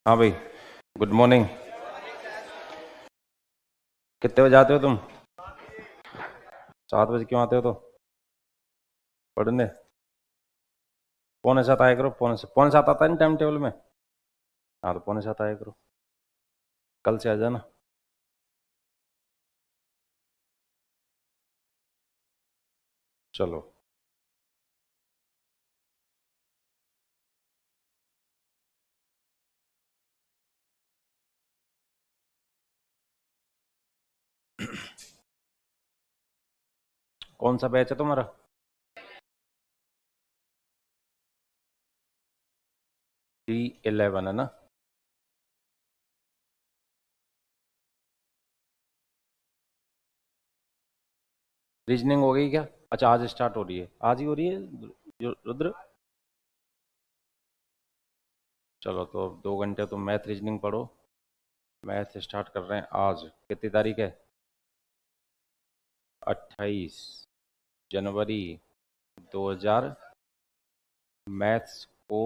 हाँ भाई। Good morning. कितने बजे आते हो तुम? 7 बजे क्यों आते हो तो पढ़ने? पौने सात आया करो। पौने सात आता है ना टाइम टेबल में। हाँ तो पौने सात आया करो। कल से आ जाना। चलो। कौन सा बैच है तुम्हारा? D11 है ना? रीजनिंग हो गई क्या? अच्छा, आज स्टार्ट हो रही है, आज ही हो रही है रुद्र। चलो तो 2 घंटे तुम मैथ रीजनिंग पढ़ो। मैथ स्टार्ट कर रहे हैं आज। कितनी तारीख है? 28 जनवरी 2000। मैथ्स को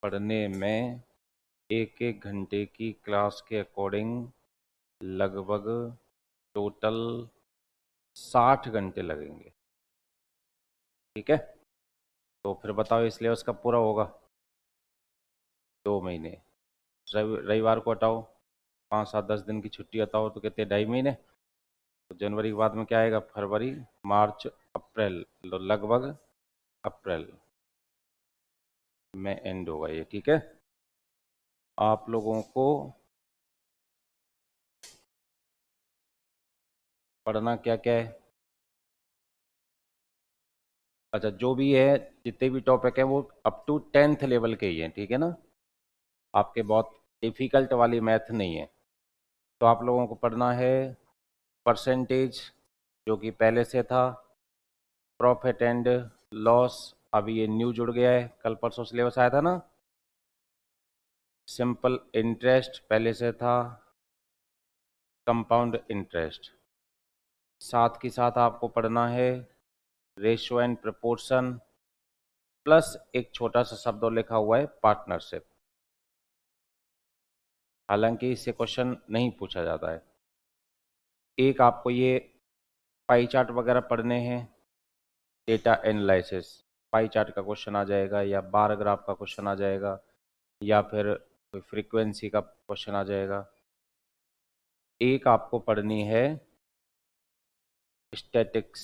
पढ़ने में एक एक घंटे की क्लास के अकॉर्डिंग लगभग टोटल 60 घंटे लगेंगे। ठीक है। तो फिर बताओ इस सिलेबस कब पूरा होगा? 2 महीने। रविवार को हटाओ। 5 7 10 दिन की छुट्टी हटाओ तो कितने? 2.5 महीने। तो जनवरी के बाद में क्या आएगा? फरवरी, मार्च, अप्रैल। तो लगभग अप्रैल में एंड होगा ये। ठीक है। आप लोगों को पढ़ना क्या क्या है? अच्छा, जो भी है, जितने भी टॉपिक हैं वो अप टू 10th लेवल के ही हैं। ठीक है ना? आपके बहुत डिफिकल्ट वाली मैथ नहीं है। तो आप लोगों को पढ़ना है परसेंटेज, जो कि पहले से था। प्रॉफिट एंड लॉस, अभी ये न्यू जुड़ गया है, कल परसों सिलेबस आया था ना। सिंपल इंटरेस्ट पहले से था। Compound interest. साथ के साथ आपको पढ़ना है रेशियो एंड प्रपोर्शन, प्लस एक छोटा सा शब्द और लिखा हुआ है पार्टनरशिप। हालांकि इससे क्वेश्चन नहीं पूछा जाता है। एक आपको ये पाई चार्ट वगैरह पढ़ने हैं। डेटा एनालिसिस, पाई चार्ट का क्वेश्चन आ जाएगा, या बार ग्राफ का क्वेश्चन आ जाएगा, या फिर कोई फ्रीक्वेंसी का क्वेश्चन आ जाएगा। एक आपको पढ़नी है स्टैटिक्स,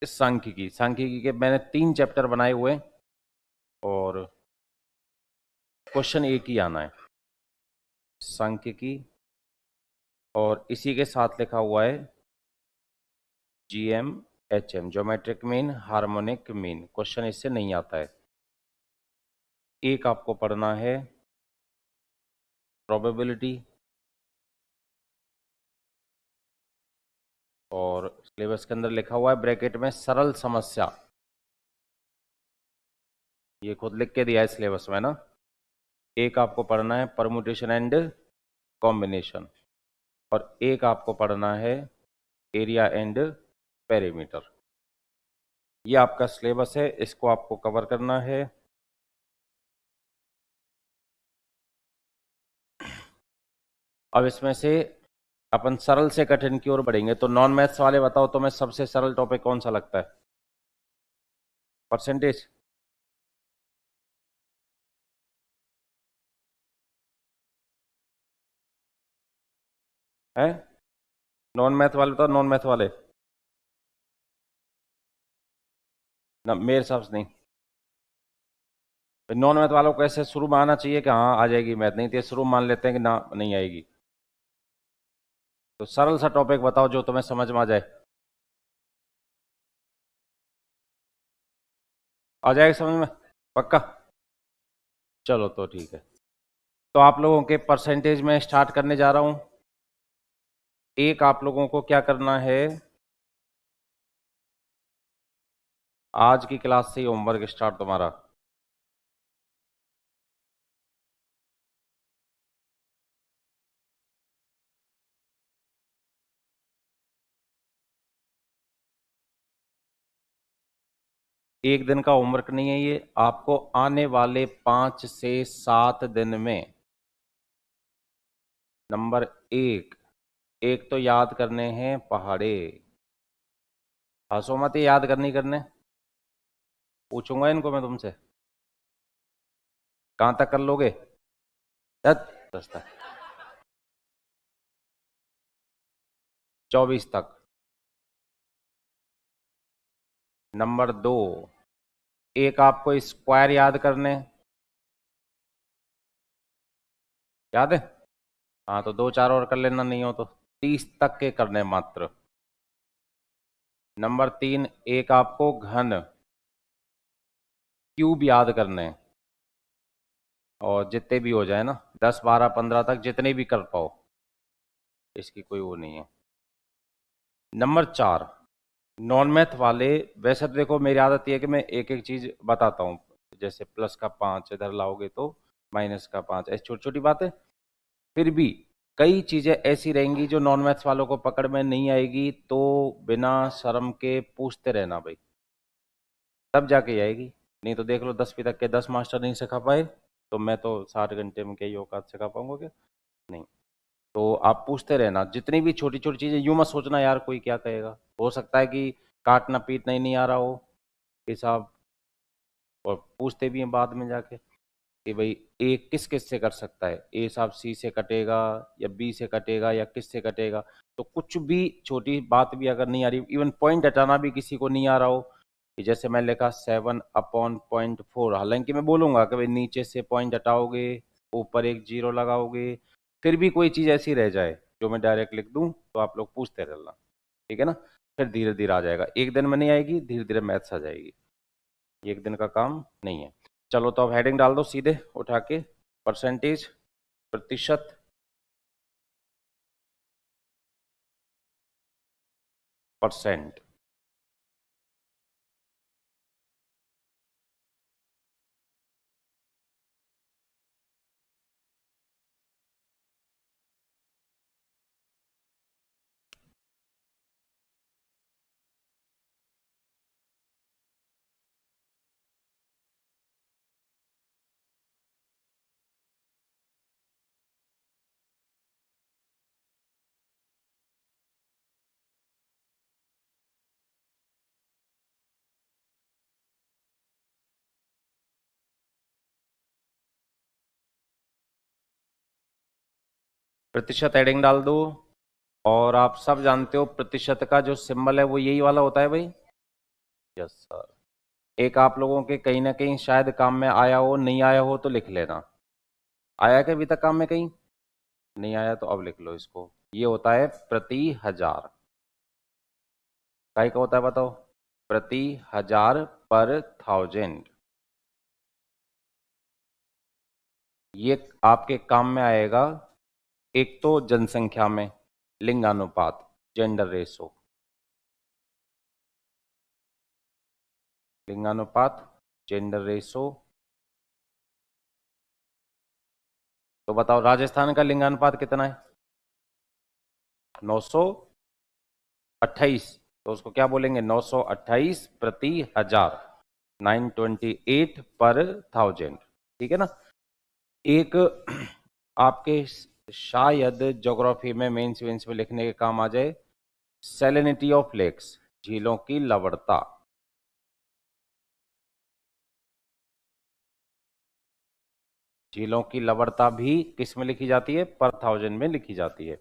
सांख्यिकी के मैंने 3 चैप्टर बनाए हुए हैं और क्वेश्चन एक ही आना है, सांख्यिकी। और इसी के साथ लिखा हुआ है GMHM, geometric mean, harmonic mean. Question इससे नहीं आता है। एक आपको पढ़ना है प्रोबेबिलिटी, और सिलेबस के अंदर लिखा हुआ है ब्रैकेट में सरल समस्या। ये खुद लिख के दिया है सिलेबस में ना। एक आपको पढ़ना है परमुटेशन एंड कॉम्बिनेशन, और एक आपको पढ़ना है एरिया एंड पेरीमीटर। ये आपका सिलेबस है, इसको आपको कवर करना है। अब इसमें से अपन सरल से कठिन की ओर बढ़ेंगे। तो नॉन मैथ्स वाले बताओ, तुम्हें सबसे सरल टॉपिक कौन सा लगता है? परसेंटेज। है? नॉन मैथ वाले बताओ, नॉन मैथ वाले। ना, मेरे हिसाब से नहीं। नॉन मैथ वालों को ऐसे शुरू में आना चाहिए कि हाँ आ जाएगी मैथ, नहीं तो ये शुरू में मान लेते हैं कि ना नहीं आएगी। तो सरल सा टॉपिक बताओ जो तुम्हें समझ में आ जाए। आ जाएगा समझ में? पक्का? चलो तो ठीक है। तो आप लोगों के परसेंटेज में स्टार्ट करने जा रहा हूं। एक आप लोगों को क्या करना है, आज की क्लास से ही होमवर्क स्टार्ट तुम्हारा। एक दिन का होमवर्क नहीं है ये, आपको आने वाले 5 से 7 दिन में नंबर एक, एक तो याद करने हैं पहाड़े। हंसो मत, ये याद करनी करने, पूछूंगा इनको मैं तुमसे। कहाँ तक कर लोगे? 10 तक, 24 तक। नंबर दो, एक आपको स्क्वायर याद करने, याद है? हाँ तो 2 4 और कर लेना, नहीं हो तो 30 तक के करने मात्र। नंबर तीन, एक आपको घन क्यूब याद करने हैं, और जितने भी हो जाए ना, 10 12 15 तक जितने भी कर पाओ, इसकी कोई वो नहीं है। नंबर चार, नॉन मैथ वाले, वैसे तो देखो मेरी आदत ये है कि मैं एक एक चीज बताता हूँ, जैसे प्लस का 5 इधर लाओगे तो माइनस का 5, ऐसी छोटी छोटी बातें। फिर भी कई चीजें ऐसी रहेंगी जो नॉन मैथ्स वालों को पकड़ में नहीं आएगी, तो बिना शर्म के पूछते रहना भाई, तब जाके आएगी। नहीं तो देख लो 10वीं तक के 10 मास्टर नहीं सिखा पाए, तो मैं तो 60 घंटे में क्या ही औकात सिखा पाऊंगा क्या? नहीं। तो आप पूछते रहना, जितनी भी छोटी छोटी चीजें, यूं मत सोचना यार कोई क्या कहेगा, हो सकता है कि काटना पीटना ही नहीं आ रहा हो हिसाब, और पूछते भी हैं बाद में जाके कि भाई ए किस किस से कर सकता है, ए साहब सी से कटेगा या बी से कटेगा या किस से कटेगा। तो कुछ भी छोटी बात भी अगर नहीं आ रही, इवन पॉइंट हटाना भी किसी को नहीं आ रहा हो, कि जैसे मैं लिखा 7/0.4, हालांकि मैं बोलूंगा कि भाई नीचे से पॉइंट हटाओगे, ऊपर एक जीरो लगाओगे, फिर भी कोई चीज ऐसी रह जाए जो मैं डायरेक्ट लिख दूं, तो आप लोग पूछते रहना, ठीक है ना? फिर धीरे धीरे आ जाएगा, एक दिन में नहीं आएगी, धीरे धीरे मैथ्स आ जाएगी, एक दिन का काम नहीं है। चलो तो अब हेडिंग डाल दो सीधे उठा के, परसेंटेज, प्रतिशत, परसेंट। प्रतिशत हेडिंग डाल दो, और आप सब जानते हो प्रतिशत का जो सिंबल है वो यही वाला होता है भाई। Yes sir. एक आप लोगों के कहीं ना कहीं शायद काम में आया हो, नहीं आया हो तो लिख लेना। आया क्या अभी तक काम में कहीं? नहीं आया तो अब लिख लो इसको। ये होता है प्रति हजार। काहे का होता है बताओ? प्रति हजार, पर थाउजेंड। ये आपके काम में आएगा, एक तो जनसंख्या में, लिंगानुपात, जेंडर रेशो, लिंगानुपात, जेंडर रेशो। तो बताओ राजस्थान का लिंगानुपात कितना है? 928। तो उसको क्या बोलेंगे? 928 प्रति हजार, 928 पर थाउजेंड, ठीक है ना? एक आपके शायद ज्योग्राफी में मेंस वेंस में लिखने के काम आ जाए, सैलिनिटी ऑफ लेक्स, झीलों की लवणता। झीलों की लवणता भी किस में लिखी जाती है? पर थाउजेंड में लिखी जाती है।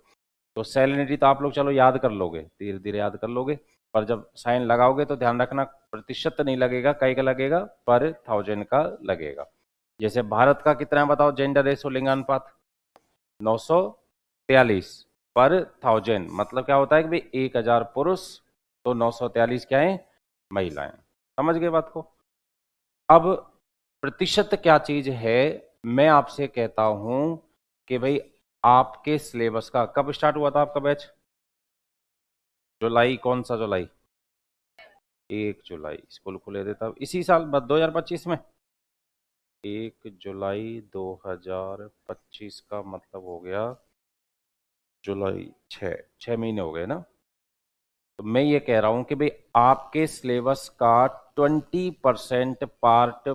तो सैलिनिटी तो आप लोग चलो याद कर लोगे, धीरे धीरे याद कर लोगे, पर जब साइन लगाओगे तो ध्यान रखना प्रतिशत नहीं लगेगा, कई का लगेगा? पर थाउजेंड का लगेगा। जैसे भारत का कितना है बताओ, जेंडर रेशो, लिंगानुपात? 943 पर थाउजेंड, मतलब क्या होता है कि भाई 1000 पुरुष तो 943 क्या है? महिलाएं। समझ गए बात को? अब प्रतिशत क्या चीज है, मैं आपसे कहता हूं कि भाई आपके सिलेबस का कब स्टार्ट हुआ था आपका बैच? जुलाई, कौन सा जुलाई? 1 जुलाई स्कूल खुले थे तब, इसी साल 2025 में। 1 जुलाई 2025 का मतलब हो गया जुलाई, 6 6 महीने हो गए ना? तो मैं ये कह रहा हूं कि भाई आपके सिलेबस का 20% पार्ट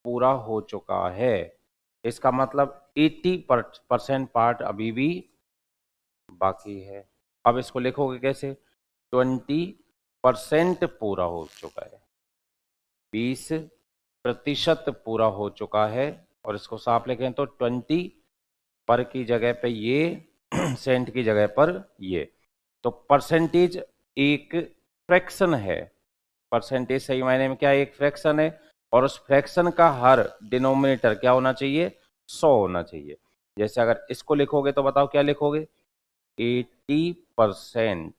पूरा हो चुका है। इसका मतलब 80% पार्ट अभी भी बाकी है। अब इसको लिखोगे कैसे? 20% पूरा हो चुका है, 20% पूरा हो चुका है। और इसको साफ लिखें तो 20 पर की जगह पे ये, सेंट की जगह पर ये। तो परसेंटेज एक फ्रैक्शन है। परसेंटेज सही मायने में क्या है? एक फ्रैक्शन है। और उस फ्रैक्शन का हर डिनोमिनेटर क्या होना चाहिए? 100 होना चाहिए। जैसे अगर इसको लिखोगे तो बताओ क्या लिखोगे? 80%।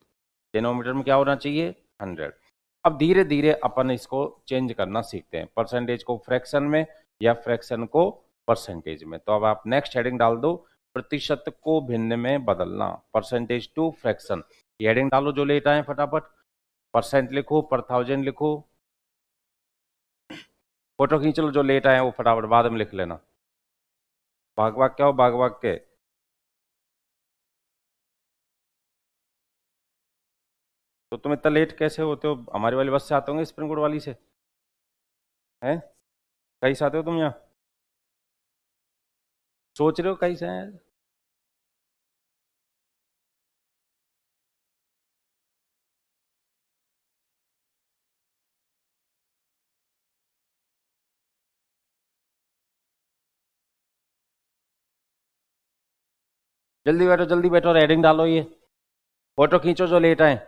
डिनोमिनेटर में क्या होना चाहिए? 100। अब धीरे धीरे अपन इसको चेंज करना सीखते हैं, परसेंटेज को फ्रैक्शन में या फ्रैक्शन को परसेंटेज में। तो अब आप नेक्स्ट हेडिंग डाल दो, प्रतिशत को भिन्न में बदलना, परसेंटेज टू फ्रैक्शन। ये हेडिंग डालो जो लेट आए फटाफट। परसेंट लिखो, पर थाउजेंड लिखो। फोटो खींच लो जो लेट आए वो फटाफट, बाद में लिख लेना। भाग भाग क्या हो, भाग भाग के। तो तुम इतना लेट कैसे होते हो? हमारी वाली बस से आते होंगे, स्प्रिंग बोर्ड वाली से। हैं? कहीं से आते हो तुम यहाँ? सोच रहे हो कहीं से हैं? जल्दी बैठो, जल्दी बैठो, हेडिंग डालो ये। फोटो खींचो जो लेट आए।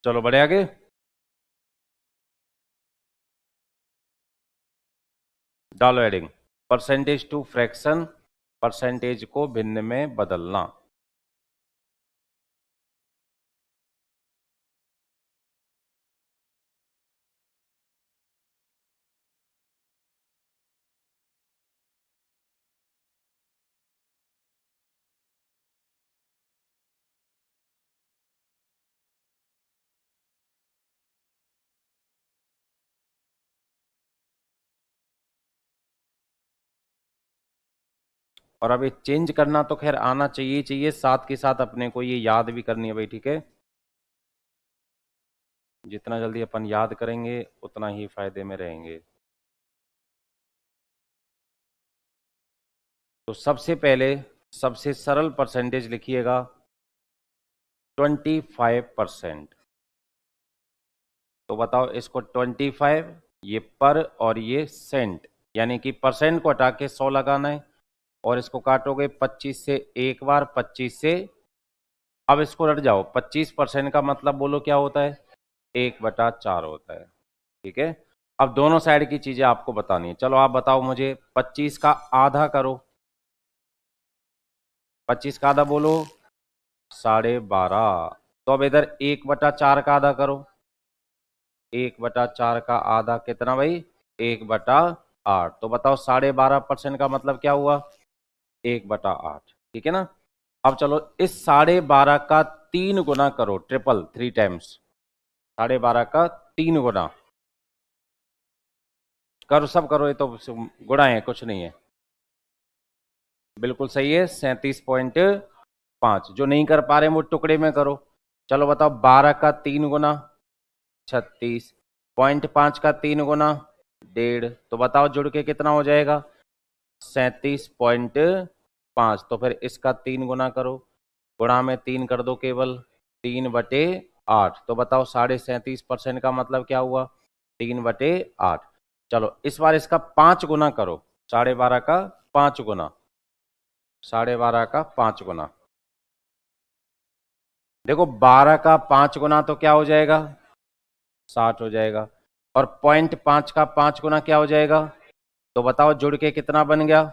चलो बढ़े आगे। डालो heading, percentage to fraction, percentage को भिन्न में बदलना। और अब ये चेंज करना तो खैर आना चाहिए, चाहिए साथ के साथ अपने को ये याद भी करनी है भाई, ठीक है? जितना जल्दी अपन याद करेंगे उतना ही फायदे में रहेंगे। तो सबसे पहले सबसे सरल परसेंटेज लिखिएगा 25%। तो बताओ इसको 25, ये पर और ये सेंट, यानी कि परसेंट को हटा के 100 लगाना है। और इसको काटोगे 25 से एक बार, 25 से। अब इसको रट जाओ, 25% का मतलब बोलो क्या होता है? 1/4 होता है, ठीक है? अब दोनों साइड की चीजें आपको बतानी है। चलो आप बताओ मुझे, 25 का आधा करो। 25 का आधा बोलो, 12.5। तो अब इधर 1/4 का आधा करो। 1/4 का आधा कितना भाई? 1/8। तो बताओ 12.5% का मतलब क्या हुआ? 1/8, ठीक है ना? अब चलो इस 12.5 का 3 गुना करो, ट्रिपल, 3 टाइम्स। 12.5 का 3 गुना करो, सब करो, ये तो गुणा है, कुछ नहीं है। बिल्कुल सही है, 37.5। जो नहीं कर पा रहे वो टुकड़े में करो। चलो बताओ, 12 का 3 गुना 36, 0.5 का 3 गुना 1.5। तो बताओ जुड़ के कितना हो जाएगा? 37.5। तो फिर इसका 3 गुना करो, गुणा में 3 कर दो केवल, 3/8। तो बताओ 37.5% का मतलब क्या हुआ? 3/8। चलो इस बार इसका 5 गुना करो, 12.5 का 5 गुना, 12.5 का 5 गुना। देखो 12 का 5 गुना तो क्या हो जाएगा, 60 हो जाएगा। और 0.5 का 5 गुना क्या हो जाएगा, तो बताओ जुड़ के कितना बन गया,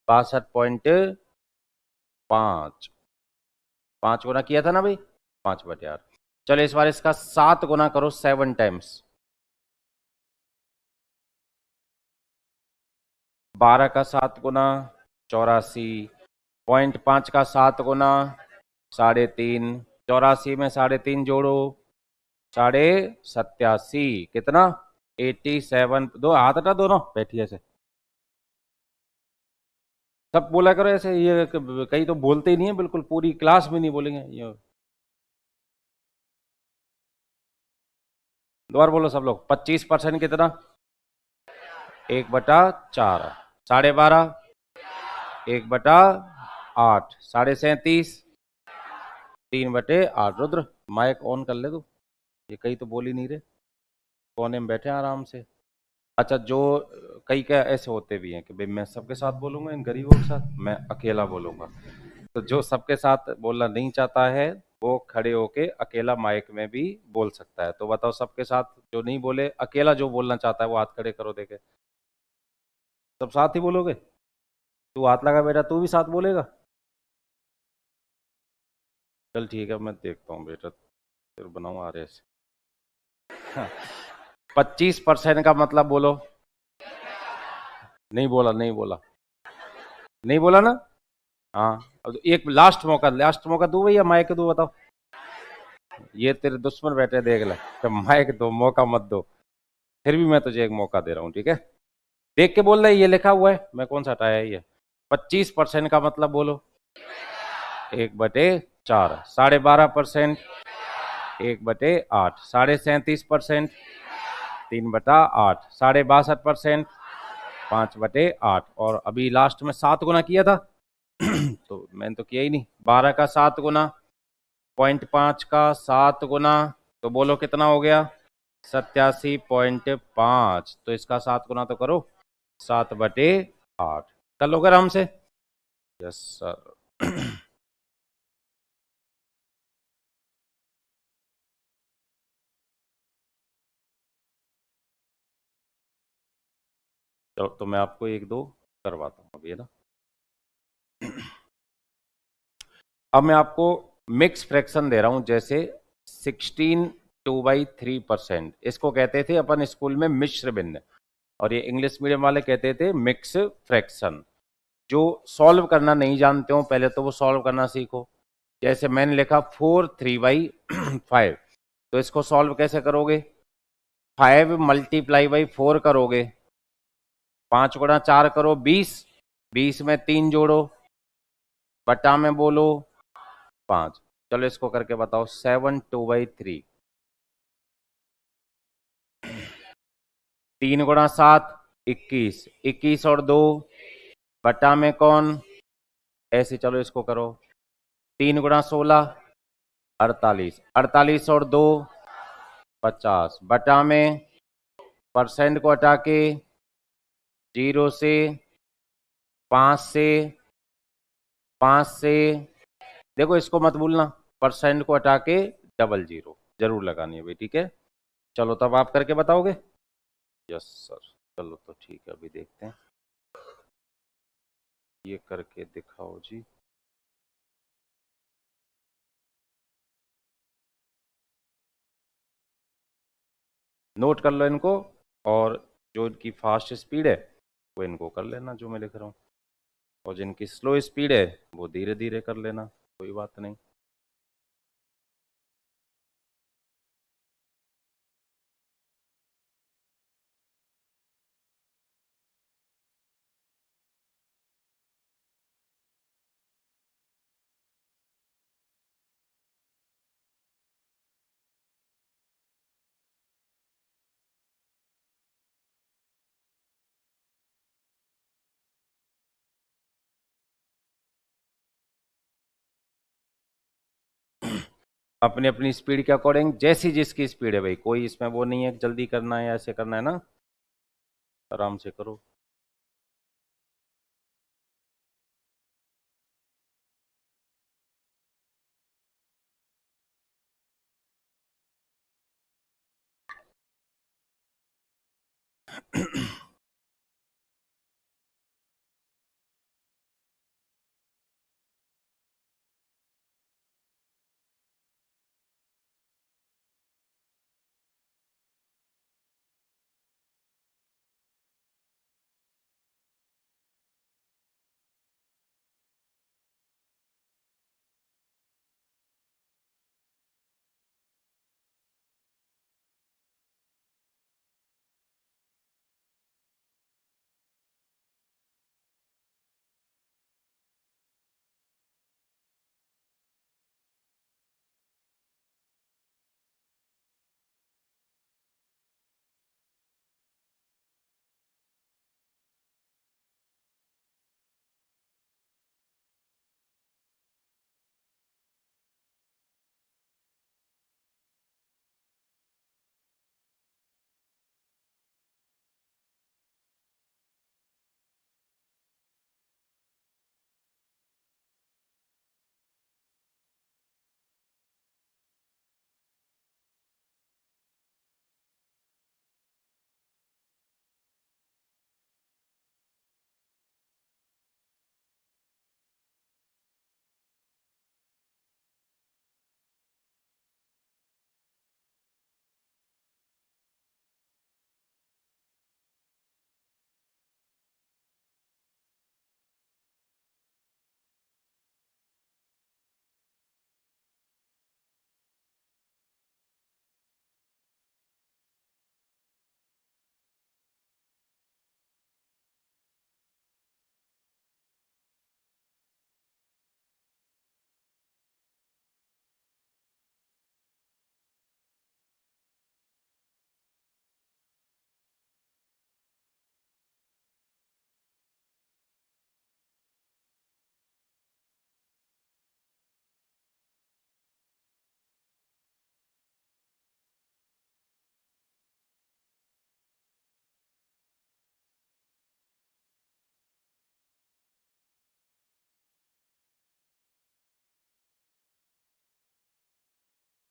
62.5। 5 गुना किया था ना भाई, 5/8। चलो इस बार इसका 7 गुना करो, 7 टाइम्स। 12 का 7 गुना 84, 0.5 का 7 गुना 3.5, 84 में 3.5 जोड़ो, 87.5, कितना 87। दो हाथ हटा दोनों, बैठिए ऐसे, सब बोला करो ऐसे, ये कहीं तो बोलते ही नहीं है, बिल्कुल पूरी क्लास में नहीं बोलेंगे ये। दोबारा बोलो सब लोग, 25% कितना, 1/4, 12.5, 1/8, 37.5, 3/8। रुद्र माइक ऑन कर ले तू, ये कहीं तो बोल ही नहीं रहे, कोने में बैठे हैं आराम से। अच्छा, जो कई क्या ऐसे होते भी हैं कि भाई मैं सबके साथ बोलूंगा, इन गरीबों के साथ मैं अकेला बोलूंगा। तो जो सबके साथ बोलना नहीं चाहता है, वो खड़े होके अकेला माइक में भी बोल सकता है। तो बताओ सबके साथ जो नहीं बोले, अकेला जो बोलना चाहता है वो हाथ खड़े करो, देखे। सब साथ ही बोलोगे, तू हाथ लगा बेटा, तू भी साथ बोलेगा। चल ठीक है, मैं देखता हूँ बेटा, फिर बनाऊँ आर एस। 25% का मतलब बोलो। नहीं बोला, नहीं बोला, नहीं बोला ना। हाँ, अब तो एक लास्ट मौका, लास्ट मौका दू भैया, माइक दो, बताओ। ये तेरे दुश्मन बैठे, देख ले, तो माइक दो, मौका मत दो। फिर भी मैं तुझे एक मौका दे रहा हूँ, ठीक है। देख के बोल रहा है, ये लिखा हुआ है, मैं कौन सा हटाया है ये। 25% का मतलब बोलो, 1/4, 12.5%, 1/8, 37.5%, 3/8, 62%, 5/8। और अभी लास्ट में 7 गुना किया था तो मैंने तो किया ही नहीं। 12 का 7 गुना, 0.5 का 7 गुना, तो बोलो कितना हो गया, 87.5। तो इसका 7 गुना तो करो, 7/8। कर लोगे आराम से। Yes sir. तो मैं आपको एक दो करवाता हूँ अभी, है ना। अब मैं आपको मिक्स फ्रैक्शन दे रहा हूं, जैसे 16 2/3%, इसको कहते थे अपन स्कूल में मिश्र भिन्न, और ये इंग्लिश मीडियम वाले कहते थे मिक्स फ्रैक्शन। जो सॉल्व करना नहीं जानते हो, पहले तो वो सॉल्व करना सीखो। जैसे मैंने लिखा 4 3/5, तो इसको सॉल्व कैसे करोगे, 5 × 4 करोगे, 5 × 4 करो 20, 20 में 3 जोड़ो, बटा में बोलो 5। चलो इसको करके बताओ, 7 2/3, 3 × 7 21, 21 और 2, बटा में कौन, ऐसे चलो इसको करो, 3 × 16 48, 48 और 2 50, बटा में परसेंट को हटा के 0 से 5 से देखो, इसको मत भूलना, परसेंट को हटा के 00 जरूर लगानी है भाई, ठीक है। चलो तब आप करके बताओगे। Yes sir. चलो तो ठीक है, अभी देखते हैं, ये करके दिखाओ जी। नोट कर लो इनको, और जो इनकी फास्ट स्पीड है वो इनको कर लेना जो मैं लिख रहा हूँ, और जिनकी स्लो स्पीड है वो धीरे धीरे कर लेना, कोई बात नहीं। अपनी अपनी स्पीड के अकॉर्डिंग, जैसी जिसकी स्पीड है भाई, कोई इसमें वो नहीं है जल्दी करना है या ऐसे करना है ना। आराम से करो।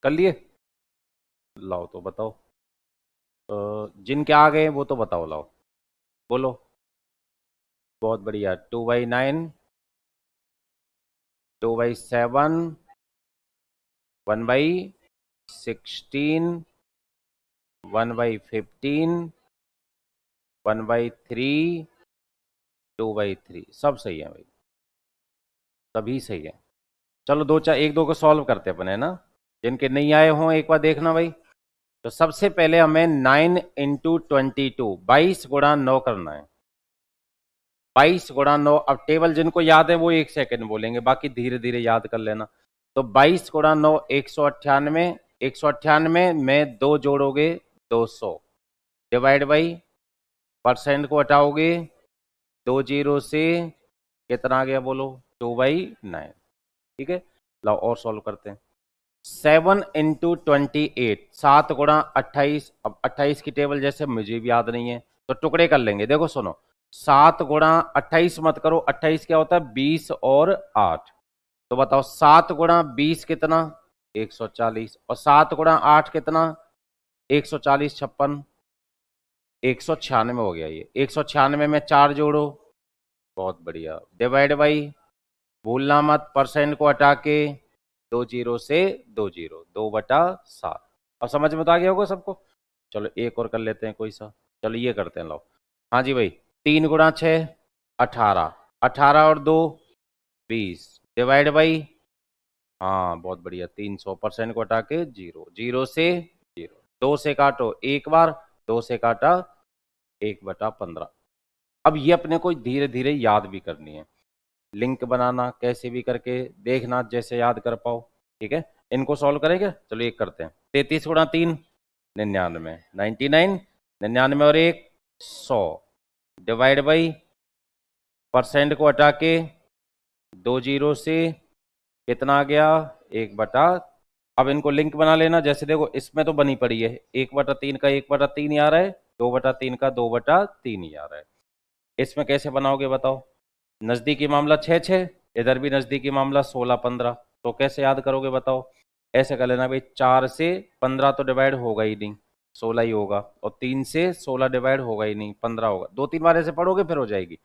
कर लिए? लाओ तो बताओ। जिनके आ गए वो तो बताओ, लाओ बोलो। बहुत बढ़िया। 2/9, 2/7, 1/16, 1/15, 1/3, 2/3, सब सही है भाई, सभी सही है। चलो दो चार एक दो को सॉल्व करते अपन, है ना। जिनके नहीं आए हों एक बार देखना भाई। तो सबसे पहले हमें 9 × 22, 22 × 9 करना है। 22 × 9। अब टेबल जिनको याद है वो 1 सेकंड बोलेंगे, बाकी धीरे धीरे याद कर लेना। तो 22 × 9 198। 198 में दो जोड़ोगे 200, डिवाइड बाई, परसेंट को हटाओगे, 2 जीरो से कितना आ गया बोलो, 2/9। ठीक है, लाओ और सॉल्व करते हैं। 7 × 28, 7 × 28। अब 28 की टेबल जैसे मुझे भी याद नहीं है तो टुकड़े कर लेंगे। देखो सुनो, 7 × 28 मत करो, 28 क्या होता है 20 और 8। तो बताओ 7 × 20 कितना, 140। और 7 × 8 कितना, 140, 56, 196 हो गया ये। 196 में 4 जोड़ो, बहुत बढ़िया, डिवाइड बाई, भूलना मत परसेंट को हटा के, 2 जीरो से 2 जीरो, 2/7। और समझ में तो आ गया होगा सबको। चलो एक और कर लेते हैं कोई सा। चलो ये करते हैं, लो। हाँ जी भाई, 3 × 6 18, 18 और 2 20, डिवाइड बाई, हाँ बहुत बढ़िया, 300, परसेंट को हटा के 0, 0 से 0, 2 से काटो एक बार, 2 से काटा 1/15। अब ये अपने को धीरे धीरे याद भी करनी है, लिंक बनाना कैसे भी करके देखना, जैसे याद कर पाओ। ठीक है, इनको सॉल्व करेंगे। चलो एक करते हैं। 33 × 3 99, 99, 99 और 1 100, डिवाइड बाई, परसेंट को हटा के, 2 जीरो से कितना आ गया, 1/। अब इनको लिंक बना लेना, जैसे देखो इसमें तो बनी पड़ी है, 1/3 का 1/3 ही आ रहा है, 2/3 का 2/3 ही आ रहा है। इसमें कैसे बनाओगे बताओ? नजदीकी मामला 6-6, इधर भी नजदीकी मामला 16-15, तो कैसे याद करोगे बताओ? ऐसे कर लेना भाई, 4 से 15 तो डिवाइड होगा ही नहीं, 16 ही होगा, और 3 से 16 डिवाइड होगा ही नहीं, 15 होगा। 2-3 बार ऐसे पढ़ोगे फिर हो जाएगी।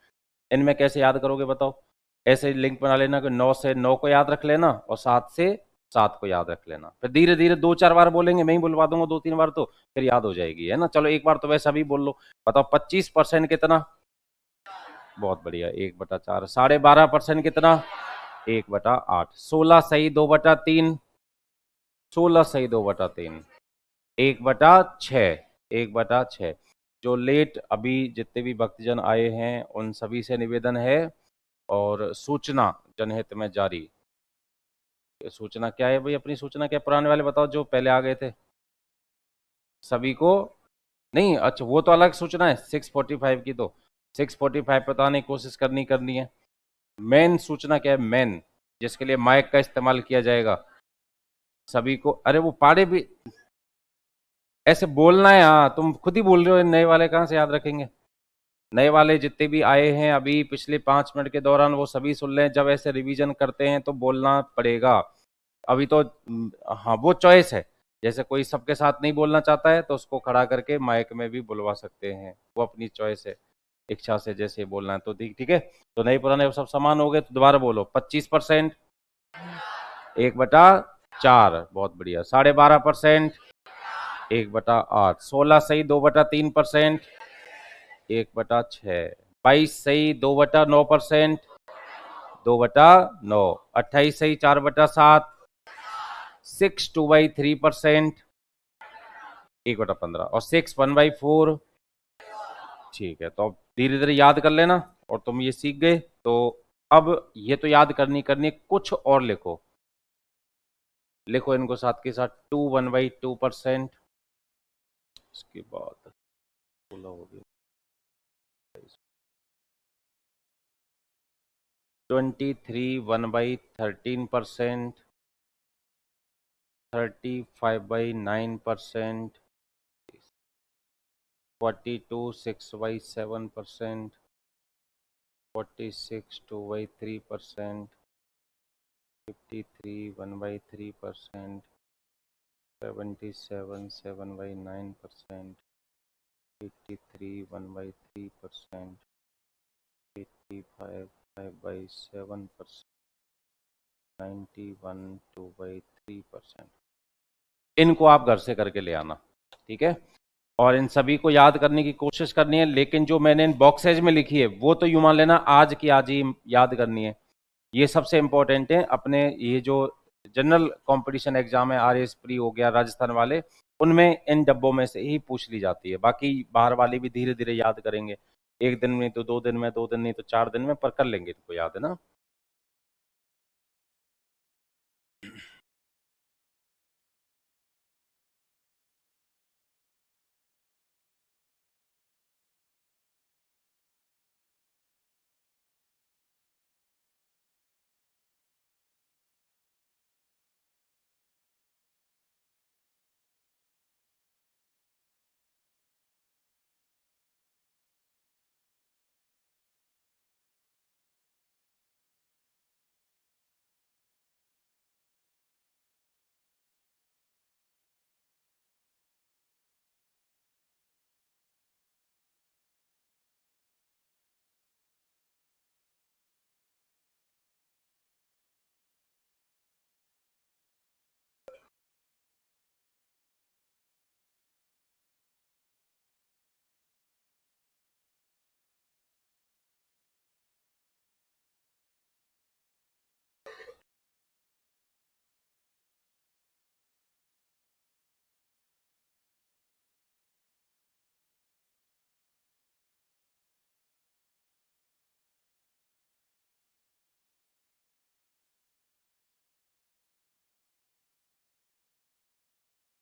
इनमें कैसे याद करोगे बताओ? ऐसे लिंक बना लेना कि 9 से 9 को याद रख लेना और 7 से 7 को याद रख लेना, फिर धीरे धीरे 2-4 बार बोलेंगे, मैं ही बुलवा दूंगा 2-3 बार, तो फिर याद हो जाएगी, है ना। चलो एक बार तो वैसा भी बोल लो। बताओ 25% कितना? बहुत बढ़िया, 1/4। 12.5% कितना? 1/8। 16 सही 2/3, 16 सही 2/3, 1/6, 1/6। जो लेट अभी जितने भी भक्तजन आए हैं उन सभी से निवेदन है, और सूचना जनहित में जारी। सूचना क्या है भाई? अपनी सूचना क्या? पुराने वाले बताओ, जो पहले आ गए थे सभी को। नहीं, अच्छा वो तो अलग सूचना है 645 की, तो 645 बताने की कोशिश करनी है। मेन सूचना क्या है? मेन, जिसके लिए माइक का इस्तेमाल किया जाएगा सभी को। अरे वो पाड़े भी ऐसे बोलना है, हाँ तुम खुद ही बोल रहे हो, नए वाले कहाँ से याद रखेंगे? नए वाले जितने भी आए हैं अभी पिछले 5 मिनट के दौरान वो सभी सुन लें, जब ऐसे रिवीजन करते हैं तो बोलना पड़ेगा। अभी तो हाँ वो चॉइस है, जैसे कोई सबके साथ नहीं बोलना चाहता है तो उसको खड़ा करके माइक में भी बुलवा सकते हैं, वो अपनी चॉइस है, इच्छा से जैसे बोलना है। तो ठीक ठीक है, तो नए पुराने सब समान हो गए, तो दोबारा बोलो। 25%, 1/4, बहुत बढ़िया। 12.5%, 1/8। 16 सही 2/3%, 1/6। 22 सही 2/9%, 2/9। 28 सही 4/7, 6/3%, 1/15। और 6 1/4। ठीक है, तो अब धीरे धीरे याद कर लेना, और तुम ये सीख गए तो अब ये तो याद करनी है, कुछ और लिखो। लिखो इनको साथ के साथ। 2 1/2%, इसके बाद 16 हो गया, 23 1/13%, 35/9%, 42 6/7%, 46 2/3%, 53 1/3%, 77 7/9%, 83 1/3%, 85 5/7%, 91 2/3%। इनको आप घर से करके ले आना, ठीक है। और इन सभी को याद करने की कोशिश करनी है, लेकिन जो मैंने इन बॉक्सेज में लिखी है वो तो यूं मान लेना आज की आज ही याद करनी है। ये सबसे इंपॉर्टेंट है। अपने ये जो जनरल कंपटीशन एग्जाम है, आरएस प्री हो गया, राजस्थान वाले, उनमें इन डब्बों में से ही पूछ ली जाती है। बाकी बाहर वाली भी धीरे धीरे याद करेंगे, एक दिन में तो 2 दिन में, 2 दिन नहीं तो 4 दिन में, पर कर लेंगे, इनको याद है ना।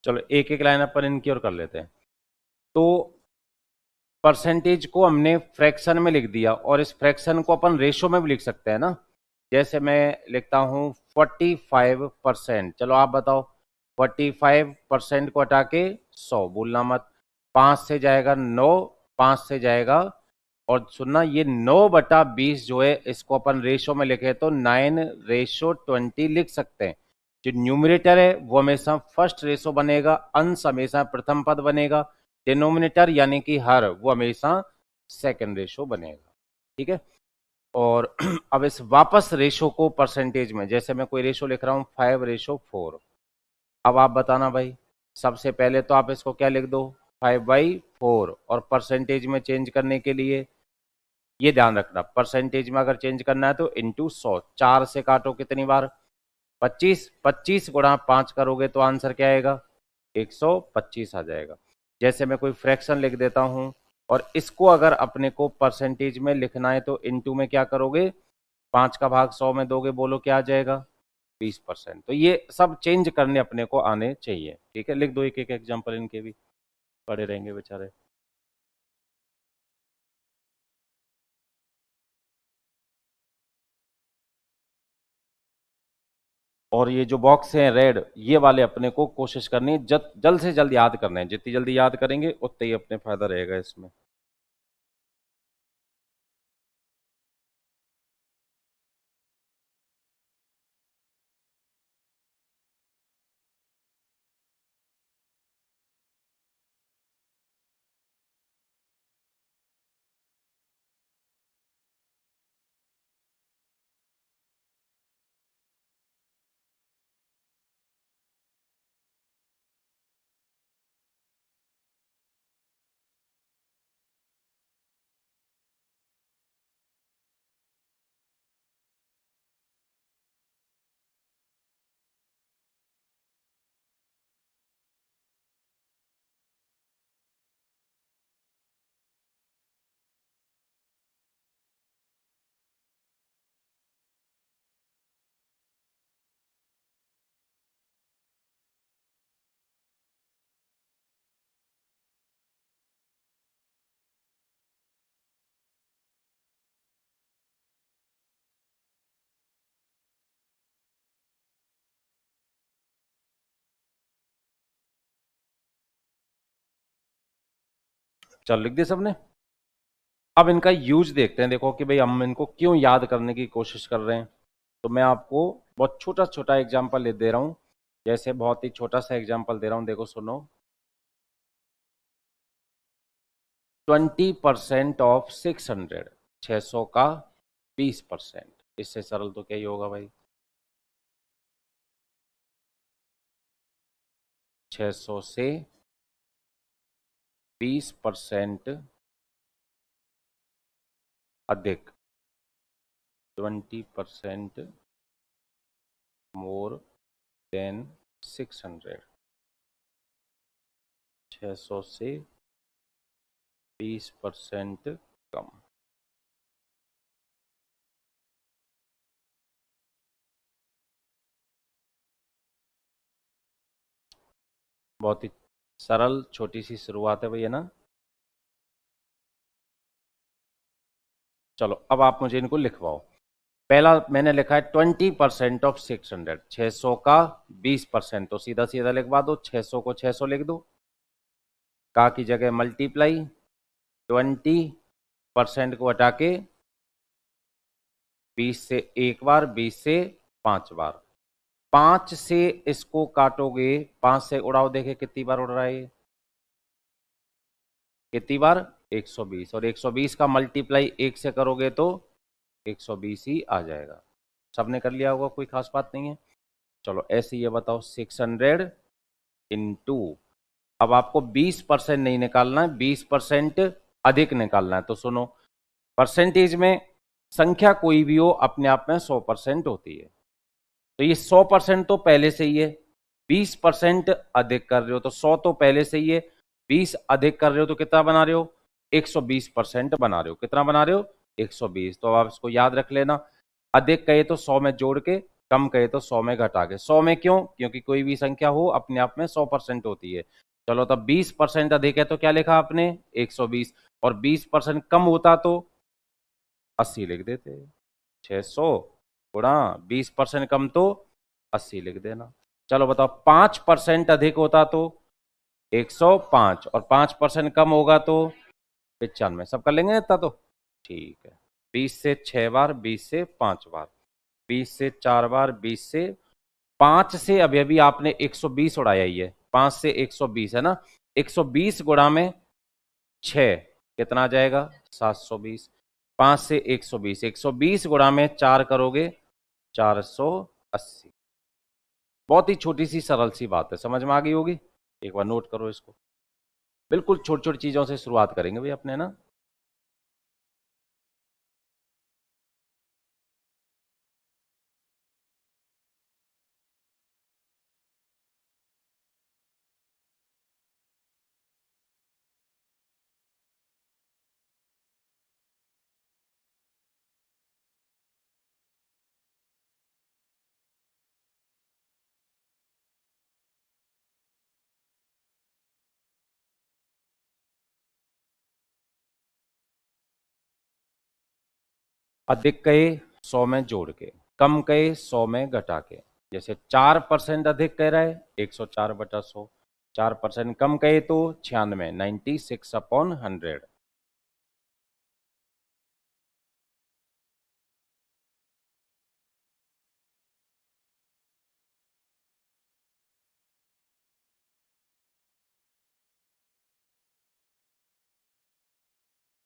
चलो एक एक लाइन अपन इनकी और कर लेते हैं। तो परसेंटेज को हमने फ्रैक्शन में लिख दिया, और इस फ्रैक्शन को अपन रेशो में भी लिख सकते हैं ना। जैसे मैं लिखता हूं 45%, चलो आप बताओ 45% को हटा के 100, बोलना मत। 5 से जाएगा 9, 5 से जाएगा, और सुनना ये 9/20 जो है इसको अपन रेशो में लिखे तो 9:20 लिख सकते हैं। जो न्यूमरेटर है वो हमेशा फर्स्ट रेशो बनेगा, अंश हमेशा प्रथम पद बनेगा, डिनोमिनेटर यानी कि हर वो हमेशा सेकंड रेशो बनेगा। ठीक है। और अब इस वापस रेशो को परसेंटेज में, जैसे मैं कोई रेशो लिख रहा हूं 5:4, अब आप बताना भाई, सबसे पहले तो आप इसको क्या लिख दो 5/4, और परसेंटेज में चेंज करने के लिए ये ध्यान रखना, परसेंटेज में अगर चेंज करना है तो इंटू 100, 4 से काटो कितनी बार 25, 25 गुणा 5 करोगे तो आंसर क्या आएगा 125 आ जाएगा। जैसे मैं कोई फ्रैक्शन लिख देता हूं और इसको अगर अपने को परसेंटेज में लिखना है तो इनटू में क्या करोगे, 5 का भाग 100 में दोगे, बोलो क्या आ जाएगा 20%। तो ये सब चेंज करने अपने को आने चाहिए। ठीक है, लिख दो एक एक एग्जाम्पल, इनके भी पड़े रहेंगे बेचारे। और ये जो बॉक्स हैं रेड, ये वाले अपने को कोशिश करनी है जल्द से जल्द याद करना है, जितनी जल्दी याद करेंगे उतना ही अपने फायदा रहेगा इसमें। चल लिख दिया सबने। अब इनका यूज देखते हैं, देखो कि भाई हम इनको क्यों याद करने की कोशिश कर रहे हैं। तो मैं आपको बहुत छोटा छोटा एग्जाम्पल दे रहा हूं, जैसे बहुत ही छोटा सा एग्जाम्पल दे रहा हूं, देखो सुनो। 20% ऑफ 600, 600 का 20%, इससे सरल तो क्या ही होगा भाई, 600 से 20% अधिक, 20% मोर देन 600, 600 से 20% कम। बहुत ही सरल छोटी सी शुरुआत है भैया ना। चलो अब आप मुझे इनको लिखवाओ। पहला मैंने लिखा है 20% ऑफ 600, 600 का 20%, तो सीधा सीधा लिखवा दो, 600 को 600 लिख दो, का की जगह मल्टीप्लाई 20% को हटा के 20 से एक बार, 20 से 5 बार, 5 से इसको काटोगे, 5 से उड़ाओ, देखे कितनी बार उड़ रहा है, कितनी बार 120, और 120 का मल्टीप्लाई 1 से करोगे तो 120 ही आ जाएगा। सबने कर लिया होगा, कोई खास बात नहीं है। चलो ऐसे ये बताओ 600 इंटू, अब आपको 20% नहीं निकालना है, 20% अधिक निकालना है। तो सुनो, परसेंटेज में संख्या कोई भी हो अपने आप में 100% होती है, तो ये 100% तो पहले से ही है, 20% अधिक कर रहे हो तो 100 तो पहले से ही है, 20 अधिक कर रहे हो तो कितना बना रहे हो 120% बना रहे हो, कितना बना रहे हो 120। तो आप इसको याद रख लेना, अधिक कहे तो 100 में जोड़ के, कम कहे तो 100 में घटा के। 100 में क्यों, क्योंकि कोई भी संख्या हो अपने आप में 100% होती है। चलो तब 20% अधिक है तो क्या लिखा आपने 120, और 20% कम होता तो 80 लिख देते, 600 गुणा 20% कम तो 80 लिख देना। चलो बताओ 5% अधिक होता तो 105 और 5% कम होगा तो 95। सब कर लेंगे इतना तो ठीक है। 20 से 6 बार, 20 से 5 बार, 20 से 4 बार, 20 से 5 से अभी अभी आपने 120 उड़ाया ही है, 5 से 120 है ना। 120 गुणा में 6 कितना आ जाएगा? 720। 5 से 120, 120 गुणा में 4 करोगे 480। बहुत ही छोटी सी सरल सी बात है, समझ में आ गई होगी। एक बार नोट करो इसको। बिल्कुल छोटी छोटी चीजों से शुरुआत करेंगे भाई अपने ना। अधिक कहे 100 में जोड़ के, कम कहे 100 में घटा के। जैसे 4% अधिक कह रहा है 104/100, 4% कम कहे तो 96, 96/100।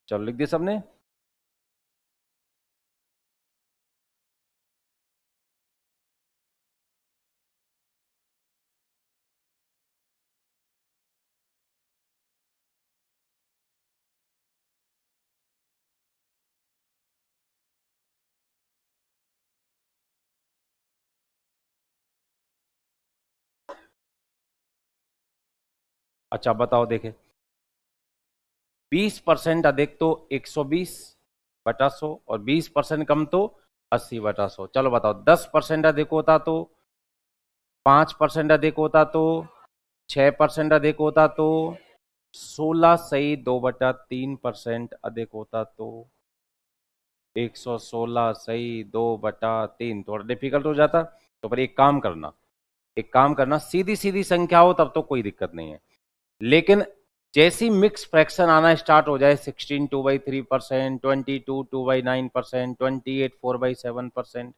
चलो लिख दिया सबने। अच्छा बताओ देखे, 20% अधिक तो 120/100 और 20% कम तो 80/100। चलो बताओ 10% अधिक होता तो, 5% अधिक होता तो, 6% अधिक होता तो, 16 सही 2/3% अधिक होता तो, 116 सही 2/3 थोड़ा डिफिकल्ट हो जाता। तो पर एक काम करना, एक काम करना, सीधी सीधी संख्या हो तब तो कोई दिक्कत नहीं है, लेकिन जैसी मिक्स फ्रैक्शन आना स्टार्ट हो जाए, 16 2/3%, 22 2/9%, 28 4/7%,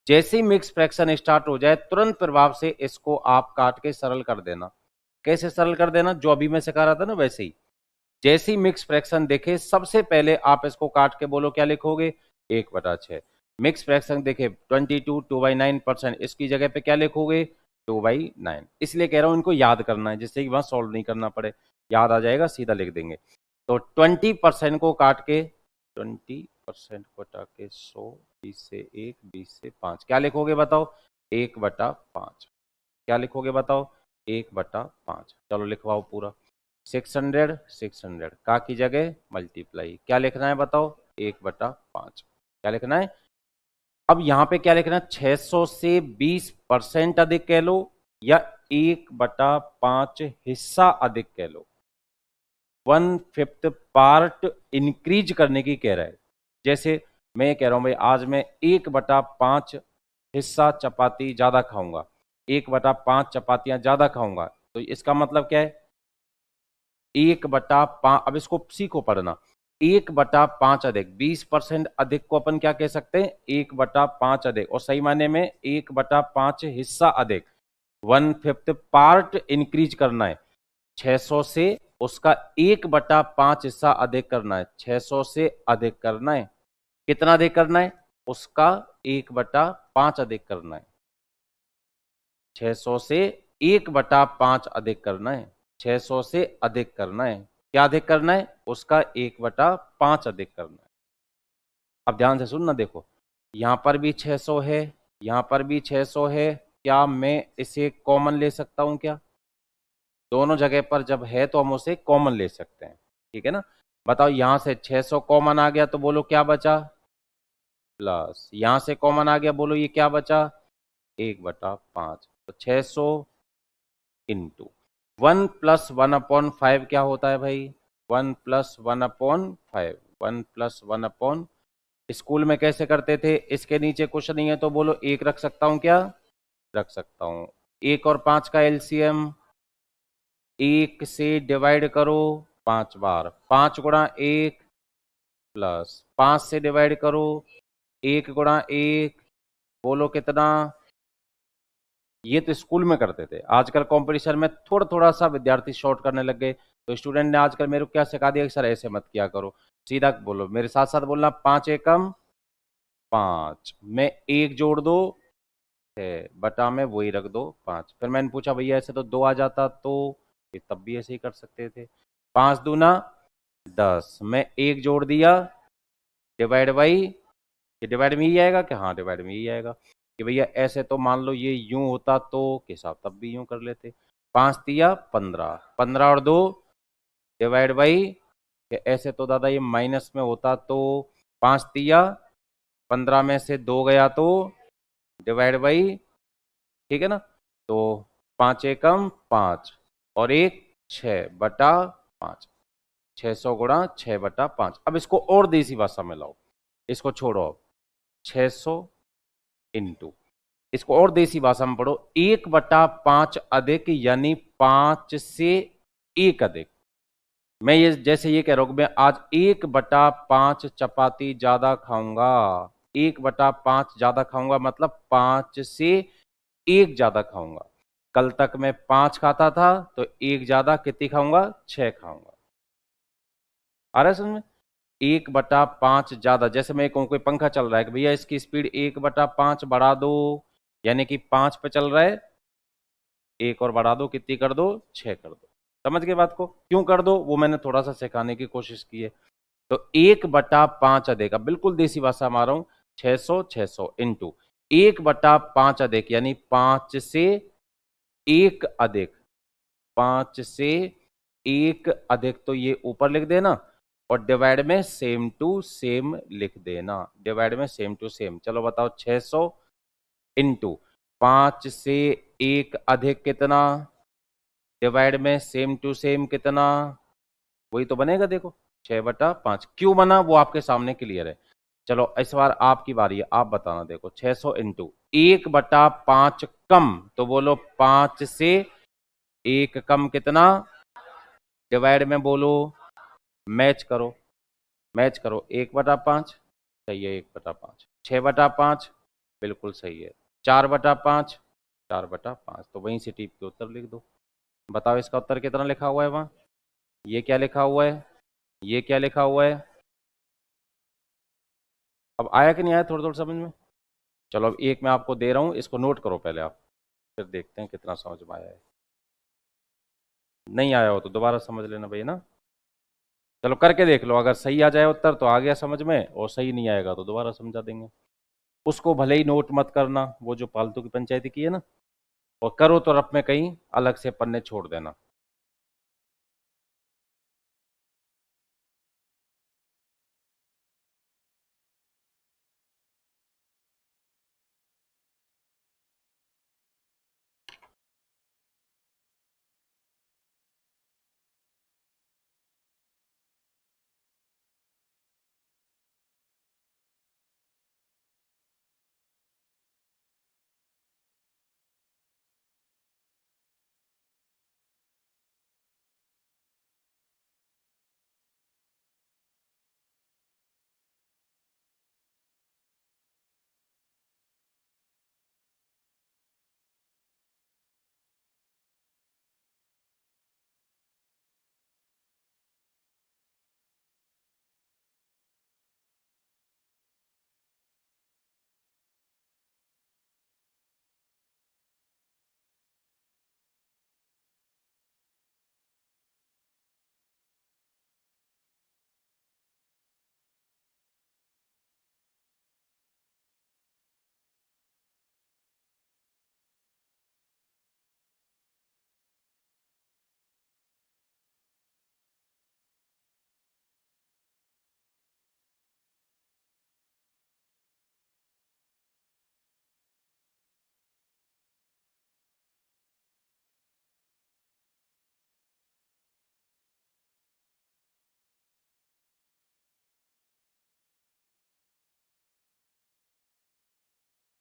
जैसे ही मिक्स फ्रैक्शन स्टार्ट हो जाए तुरंत प्रभाव से इसको आप काट के सरल कर देना। कैसे सरल कर देना? जो अभी मैं सिखा रहा था ना वैसे ही। जैसी मिक्स फ्रैक्शन देखे सबसे पहले आप इसको काट के बोलो क्या लिखोगे? 1/6। मिक्स फ्रैक्शन देखे 22 2/9%, इसकी जगह पे क्या लिखोगे? 2/9। इसलिए कह रहा हूं इनको याद करना है जिससे कि वहां सॉल्व नहीं करना पड़े, याद आ जाएगा सीधा लिख देंगे। तो 20% को काट के, 20% को काट के 100, 20 से 1, 20 से 5 क्या लिखोगे बताओ? 1/5। क्या लिखोगे बताओ? 1/5। चलो लिखवाओ पूरा। 600, 600 का की जगह मल्टीप्लाई, क्या लिखना है बताओ? 1/5। क्या लिखना है? अब यहां पे क्या लिखना है? 600 से 20% अधिक कह लो या 1/5 हिस्सा अधिक कह लो। 1/5 पार्ट इंक्रीज करने की कह रहा है। जैसे मैं ये कह रहा हूं भाई आज मैं 1/5 हिस्सा चपाती ज्यादा खाऊंगा, 1/5 चपातियां ज्यादा खाऊंगा, तो इसका मतलब क्या है? 1/5। अब इसको सीखो पढ़ना। 1/5 अधिक, 20% अधिक को अपन क्या कह सकते हैं? 1/5 अधिक, और सही मायने में 1/5 हिस्सा अधिक। 1/5 पार्ट इंक्रीज करना है 600 से, उसका 1/5 हिस्सा अधिक करना है, 600 से अधिक करना है। कितना अधिक करना है? उसका 1/5 अधिक करना है। 600 से 1/5 अधिक करना है, 600 से अधिक करना है। क्या अधिक करना है? उसका 1/5 अधिक करना है। अब ध्यान से सुनना, देखो यहां पर भी 600 है, यहां पर भी 600 है। क्या मैं इसे कॉमन ले सकता हूं क्या? दोनों जगह पर जब है तो हम उसे कॉमन ले सकते हैं, ठीक है ना। बताओ यहां से 600 कॉमन आ गया तो बोलो क्या बचा? प्लस यहां से कॉमन आ गया, बोलो ये क्या बचा? 1/5। तो 600 इंटू 1+1/5 क्या होता है भाई? 1+1/5। 1+1 स्कूल में कैसे करते थे? इसके नीचे कुछ नहीं है तो बोलो एक रख सकता हूं क्या? रख सकता हूं। 1 और 5 का एलसीएम 1 से डिवाइड करो 5 बार, 5 गुणा 1 प्लस 5 से डिवाइड करो 1 गुणा 1, बोलो कितना। ये तो स्कूल में करते थे, आजकल कंपटीशन में थोड़ा थोड़ा सा विद्यार्थी शॉर्ट करने लग गए, तो स्टूडेंट ने आजकल मेरे को क्या सिखा दिया कि सर ऐसे मत किया करो, सीधा बोलो मेरे साथ साथ बोलना, 5 एकम 5 में 1 जोड़ दो 6 बटा में वही रख दो 5। फिर मैंने पूछा भैया ऐसे तो 2 आ जाता, तो ये तब भी ऐसे ही कर सकते थे। 5 दूना 10 में 1 जोड़ दिया डिवाइड बाई, ये डिवाइड में ही आएगा कि, हाँ डिवाइड में ही आएगा कि भैया ऐसे तो मान लो ये यूं होता तो के साथ तब भी यूं कर लेते। 5 दिया 15, 15 और 2 डिवाइड बाई, कि ऐसे तो दादा ये माइनस में होता तो 5 दिया 15 में से 2 गया तो डिवाइड बाई, ठीक है ना। तो 5 एकम 5 और 1 6 बटा 5, 600 गुणा 6 बटा 5। अब इसको और देसी भाषा में लाओ, इसको छोड़ो अब, 600 इंटू, इसको और देसी भाषा में पढ़ो, 1/5 अधिक यानी 5 से 1 अधिक। मैं ये जैसे ये कह रहा हूं मैं आज 1/5 चपाती ज्यादा खाऊंगा, 1/5 ज्यादा खाऊंगा मतलब 5 से 1 ज्यादा खाऊंगा। कल तक मैं 5 खाता था तो 1 ज्यादा कितनी खाऊंगा, 6 खाऊंगा। आ रहा है समझ में। 1/5 ज्यादा, जैसे मैं कहूँ कोई पंखा चल रहा है कि भैया इसकी स्पीड 1/5 बढ़ा दो, यानी कि 5 पे चल रहा है, 1 और बढ़ा दो, कितनी कर दो, 6 कर दो। समझ गए बात को, क्यों कर दो वो मैंने थोड़ा सा सिखाने की कोशिश की है। तो 1/5 अधिक, अब बिल्कुल देसी भाषा में आ रहा हूं, 600 600 इंटू 1/5 अधिक यानी 5 से 1 अधिक, 5 से 1 अधिक, तो ये ऊपर लिख देना और डिवाइड में सेम टू सेम लिख देना, डिवाइड में सेम टू सेम। चलो बताओ 600 इंटू 5 से 1 अधिक कितना, डिवाइड में सेम टू सेम कितना, वही तो बनेगा देखो, 6/5। क्यों बना वो आपके सामने क्लियर है। चलो इस बार आपकी बारी है, आप बताना। देखो 600 इंटू 1/5 कम, तो बोलो 5 से 1 कम कितना, डिवाइड में बोलो, मैच करो, मैच करो, 1/5 सही है, 1/5, 6/5 बिल्कुल सही है, 4/5, 4/5, तो वहीं से टीप के उत्तर लिख दो। बताओ इसका उत्तर कितना लिखा हुआ है वहां, ये क्या लिखा हुआ है, ये क्या लिखा हुआ है। अब आया कि नहीं आया थोड़ा थोड़ा समझ में। चलो अब एक मैं आपको दे रहा हूं, इसको नोट करो पहले आप, फिर देखते हैं कितना समझ में आया है। नहीं आया हो तो दोबारा समझ लेना भाई ना। चलो करके देख लो, अगर सही आ जाए उत्तर तो आ गया समझ में, और सही नहीं आएगा तो दोबारा समझा देंगे। उसको भले ही नोट मत करना, वो जो फालतू की पंचायती की है ना, और करो तो रफ में कहीं अलग से पन्ने छोड़ देना।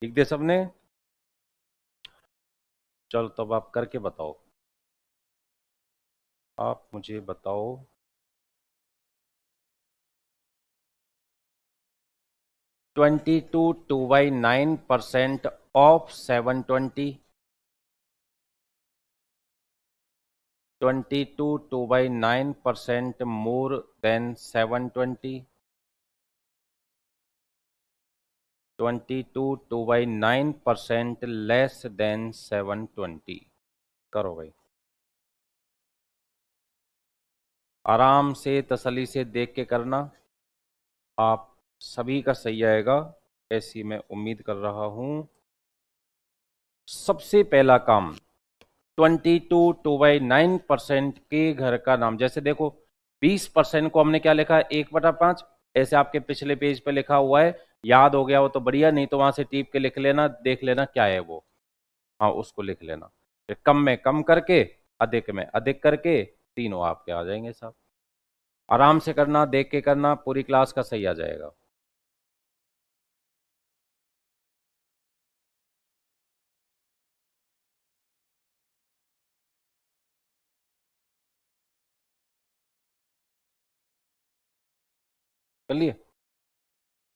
लिख दे सबने। चलो तब आप करके बताओ। आप मुझे बताओ 22/9% of 720, 22/9% more than 720, 22/9% less than 720। करो भाई, आराम से तसल्ली से देख के करना, आप सभी का सही आएगा ऐसी मैं उम्मीद कर रहा हूं। सबसे पहला काम 22/9% के घर का नाम, जैसे देखो 20% को हमने क्या लिखा है 1/5, ऐसे आपके पिछले पेज पे लिखा हुआ है, याद हो गया हो तो बढ़िया, नहीं तो वहां से टीप के लिख लेना, देख लेना क्या है वो, हाँ उसको लिख लेना। फिर कम में कम करके, अधिक में अधिक करके, तीनों आपके आ जाएंगे साहब। आराम से करना, देख के करना, पूरी क्लास का सही आ जाएगा। कर लिए?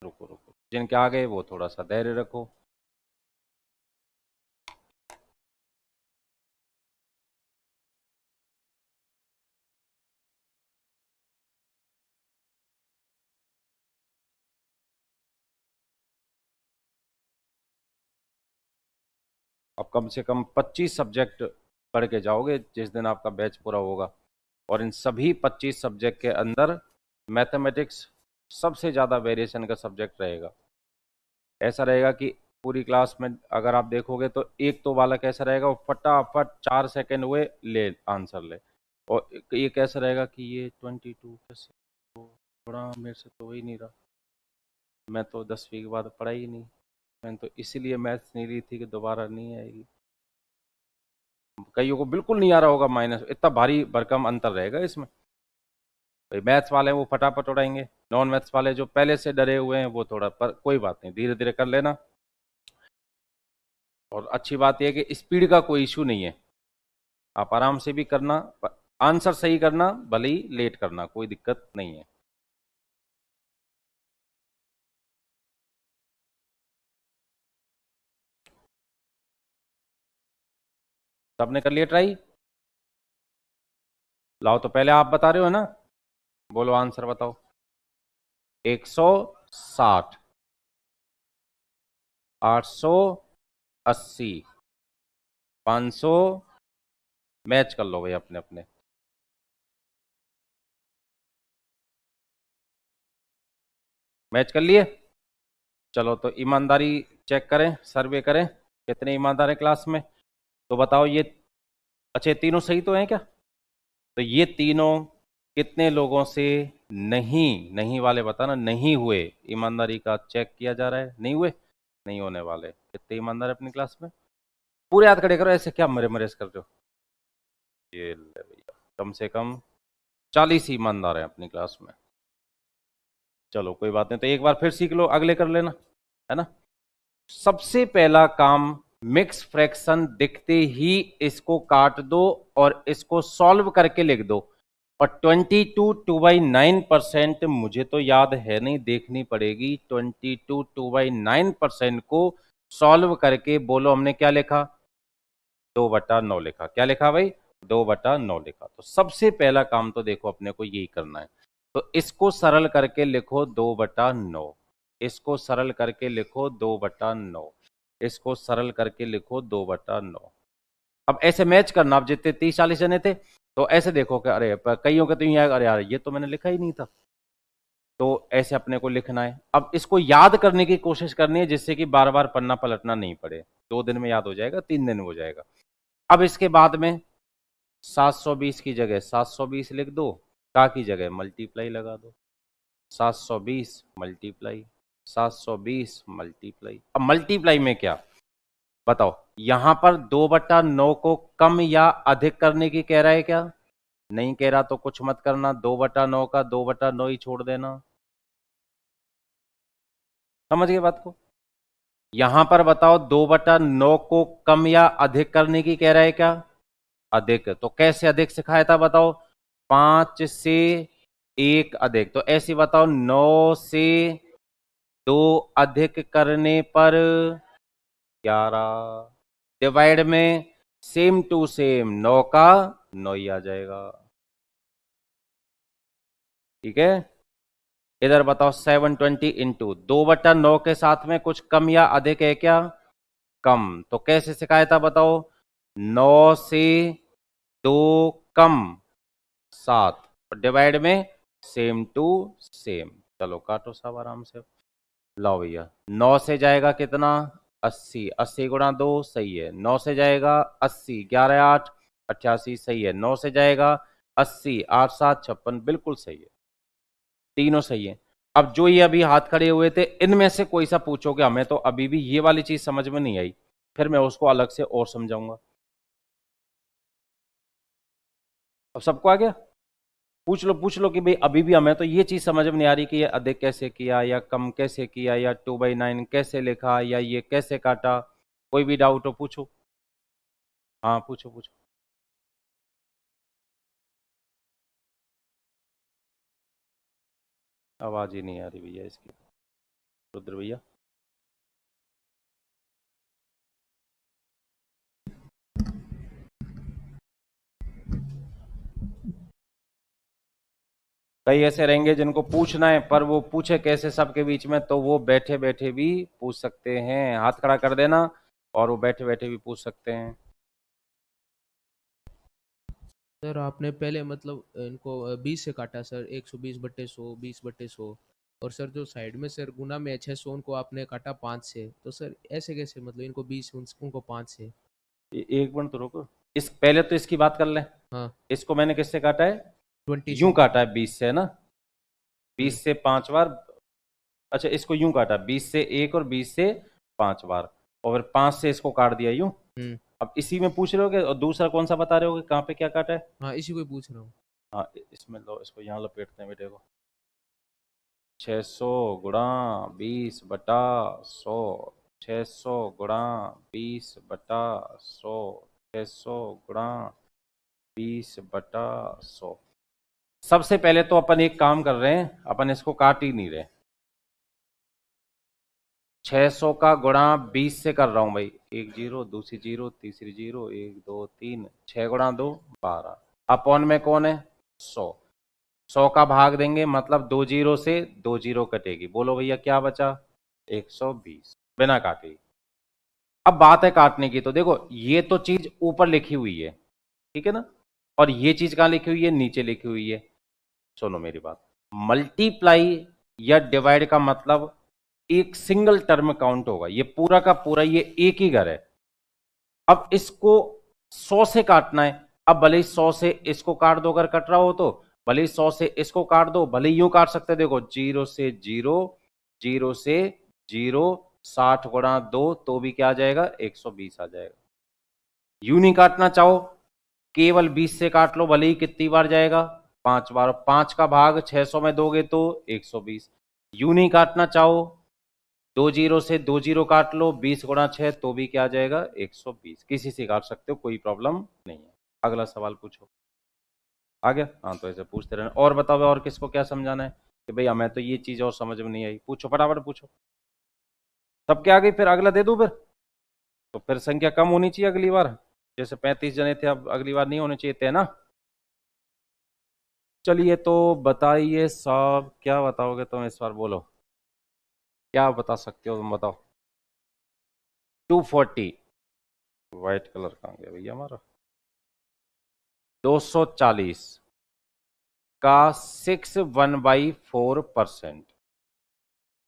रुको रुको, जिनके आ गए वो थोड़ा सा धैर्य रखो। अब कम से कम 25 सब्जेक्ट पढ़ के जाओगे जिस दिन आपका बैच पूरा होगा, और इन सभी 25 सब्जेक्ट के अंदर मैथमेटिक्स सबसे ज़्यादा वेरिएशन का सब्जेक्ट रहेगा। ऐसा रहेगा कि पूरी क्लास में अगर आप देखोगे तो एक तो बालक ऐसा रहेगा वो फटाफट 4 सेकंड हुए ले आंसर ले, और एक ऐसा रहेगा कि ये 22 कैसे, तो थोड़ा मेरे से तो हो ही नहीं रहा, मैं तो 10वीं के बाद पढ़ा ही नहीं, मैंने तो इसीलिए मैथ्स नहीं ली थी कि दोबारा नहीं आएगी। कईयों को बिल्कुल नहीं आ रहा होगा, माइनस इतना भारी भरकम अंतर रहेगा इसमें। भाई मैथ्स वाले वो फटाफट उड़ाएंगे, नॉन मैथ्स वाले जो पहले से डरे हुए हैं वो थोड़ा, पर कोई बात नहीं, धीरे धीरे कर लेना। और अच्छी बात यह है कि स्पीड का कोई इशू नहीं है, आप आराम से भी करना, आंसर सही करना, भले ही लेट करना, कोई दिक्कत नहीं है। सबने कर लिया ट्राई? लाओ तो पहले आप बता रहे हो ना, बोलो आंसर बताओ। 160, 880, 500, मैच कर लो भाई अपने अपने। मैच कर लिए? चलो तो ईमानदारी चेक करें, सर्वे करें कितने ईमानदार हैं क्लास में। तो बताओ ये, अच्छा ये तीनों सही तो हैं क्या? तो ये तीनों कितने लोगों से नहीं, नहीं वाले बताना, नहीं हुए, ईमानदारी का चेक किया जा रहा है, नहीं हुए, नहीं होने वाले। कितने ईमानदार है अपनी क्लास में? पूरे हाथ खड़े करो, ऐसे क्या मरे मरेज कर रहे हो? ये ले भैया, कम से कम 40 ईमानदार हैं अपनी क्लास में। चलो कोई बात नहीं, तो एक बार फिर सीख लो, अगले कर लेना, है ना। सबसे पहला काम, मिक्स फ्रैक्शन दिखते ही इसको काट दो और इसको सॉल्व करके लिख दो। और 22/9% मुझे तो याद है नहीं, देखनी पड़ेगी। 22/9% को सॉल्व करके बोलो हमने क्या लिखा, 2/9 लिखा। क्या लिखा भाई? 2/9 लिखा। तो सबसे पहला काम तो देखो अपने को यही करना है, तो इसको सरल करके लिखो 2/9, इसको सरल करके लिखो 2/9, इसको सरल करके लिखो 2/9। अब ऐसे मैच करना, आप जितने 30-40 जने थे तो ऐसे देखो कि अरे कईयों के तो ये अरे यार ये तो मैंने लिखा ही नहीं था, तो ऐसे अपने को लिखना है। अब इसको याद करने की कोशिश करनी है जिससे कि बार बार पन्ना पलटना नहीं पड़े, 2 दिन में याद हो जाएगा, 3 दिन में हो जाएगा। अब इसके बाद में 720 की जगह 720 लिख दो, का की जगह मल्टीप्लाई लगा दो, 720 मल्टीप्लाई, 720 मल्टीप्लाई। अब मल्टीप्लाई में क्या बताओ, यहां पर 2/9 को कम या अधिक करने की कह रहा है क्या? नहीं कह रहा तो कुछ मत करना, 2/9 का 2/9 ही छोड़ देना। समझ गए बात को? यहां पर बताओ 2/9 को कम या अधिक करने की कह रहा है क्या? अधिक। तो कैसे अधिक सिखाया था बताओ? 5 से 1 अधिक, तो ऐसे बताओ 9 से 2 अधिक करने पर 11, डिवाइड में सेम टू सेम 9 का 9 ही आ जाएगा। ठीक है, इधर बताओ 720 इंटू 2/9 के साथ में कुछ कम या अधिक है क्या? कम। तो कैसे सिखाया था बताओ? 9 से 2 कम 7, और डिवाइड में सेम टू सेम। चलो काटो सब आराम से। लाओ भैया, 9 से जाएगा कितना? 80, 80 गुणा 2 सही है। 9 से जाएगा 80, 11 8 88 सही है। 9 से जाएगा 80, 8 7 56 बिल्कुल सही है, तीनों सही है। अब जो ये अभी हाथ खड़े हुए थे, इनमें से कोई सा पूछोगे, हमें तो अभी भी ये वाली चीज समझ में नहीं आई, फिर मैं उसको अलग से और समझाऊंगा। अब सबको आ गया? पूछ लो कि भाई अभी भी हमें तो ये चीज समझ में नहीं आ रही कि ये अधिक कैसे किया, या कम कैसे किया, या 2/9 कैसे लिखा, या ये कैसे काटा। कोई भी डाउट हो पूछो। हाँ पूछो पूछो। आवाज ही नहीं आ रही भैया इसकी, रुद्र भैया। कई ऐसे रहेंगे जिनको पूछना है, पर वो पूछे कैसे सबके बीच में, तो वो बैठे बैठे भी पूछ सकते हैं। हाथ खड़ा कर देना, और वो बैठे बैठे भी पूछ सकते हैं। सर आपने पहले मतलब इनको 20 से काटा सर, 120/100, 20/100। और सर जो साइड में सर गुना में 600, उनको आपने काटा 5 से। तो सर ऐसे कैसे, मतलब इनको 20 उनको 5 से। एक मिनट तो रुको, इस पहले तो इसकी बात कर ले। हाँ, इसको मैंने किससे काटा है? 20 यूं से। काटा है 20 से, है ना? हम्म। 20 से 5 बार। अच्छा, इसको यूं काटा 20 से 1 और 20 से 5 बार, और फिर 5 से इसको काट दिया यूं। हम्म। अब इसी में पूछ रहे होगे, और दूसरा कौन सा बता रहे होगे कहाँ पे क्या काटा है? हाँ, इसी को ही पूछ रहा हूँ। हाँ, इसमें लो, इसको यहाँ लपेटते हैं बेटे को। 600 गुणा 20/100, 600 गुणा 20/100, 600 गुणा 20/100। सबसे पहले तो अपन एक काम कर रहे हैं, अपन इसको काट ही नहीं रहे। 600 का गुणा 20 से कर रहा हूं भाई, एक जीरो, दूसरी जीरो, तीसरी जीरो, 1 2 3, 6 गुणा 2 12। अपॉन में कौन है? 100। 100 का भाग देंगे, मतलब 2 जीरो से 2 जीरो कटेगी। बोलो भैया क्या बचा? 120, बिना काटे। अब बात है काटने की, तो देखो ये तो चीज ऊपर लिखी हुई है, ठीक है ना, और ये चीज कहां लिखी हुई है? नीचे लिखी हुई है। सुनो मेरी बात, मल्टीप्लाई या डिवाइड का मतलब एक सिंगल टर्म काउंट होगा, ये पूरा का पूरा ये एक ही घर है। अब इसको 100 से काटना है। अब भले ही 100 से इसको काट दो, अगर कट रहा हो तो, भले ही 100 से इसको काट दो, भले ही यूं काट सकते, देखो 0 से 0, 0 से 0, 60 गुणा 2 तो भी क्या आ जाएगा? 120 आ जाएगा। यूं नहीं काटना चाहो, केवल 20 से काट लो, भले ही कितनी बार जाएगा? 5 बार। 5 का भाग 600 में दोगे तो 120। यूं नहीं काटना चाहो, 2 जीरो से 2 जीरो काट लो, 20 गुणा 6 तो भी क्या आ जाएगा? 120। किसी से काट सकते हो, कोई प्रॉब्लम नहीं है। अगला सवाल पूछो। आ गया? हाँ, तो ऐसे पूछते रहना। और बताओ, और किसको क्या समझाना है कि भाई हमें तो ये चीज और समझ में नहीं आई? पूछो फटाफट पूछो। सबके आ गई? फिर अगला दे दूं फिर? तो फिर संख्या कम होनी चाहिए अगली बार। जैसे 35 जने थे, अब अगली बार नहीं होने चाहिए थे ना? चलिए तो बताइए साहब, क्या बताओगे तुम इस बार? बोलो क्या बता सकते हो, तुम बताओ। 240, व्हाइट कलर कहाँ गया भैया हमारा? 240 का 6 1/4%।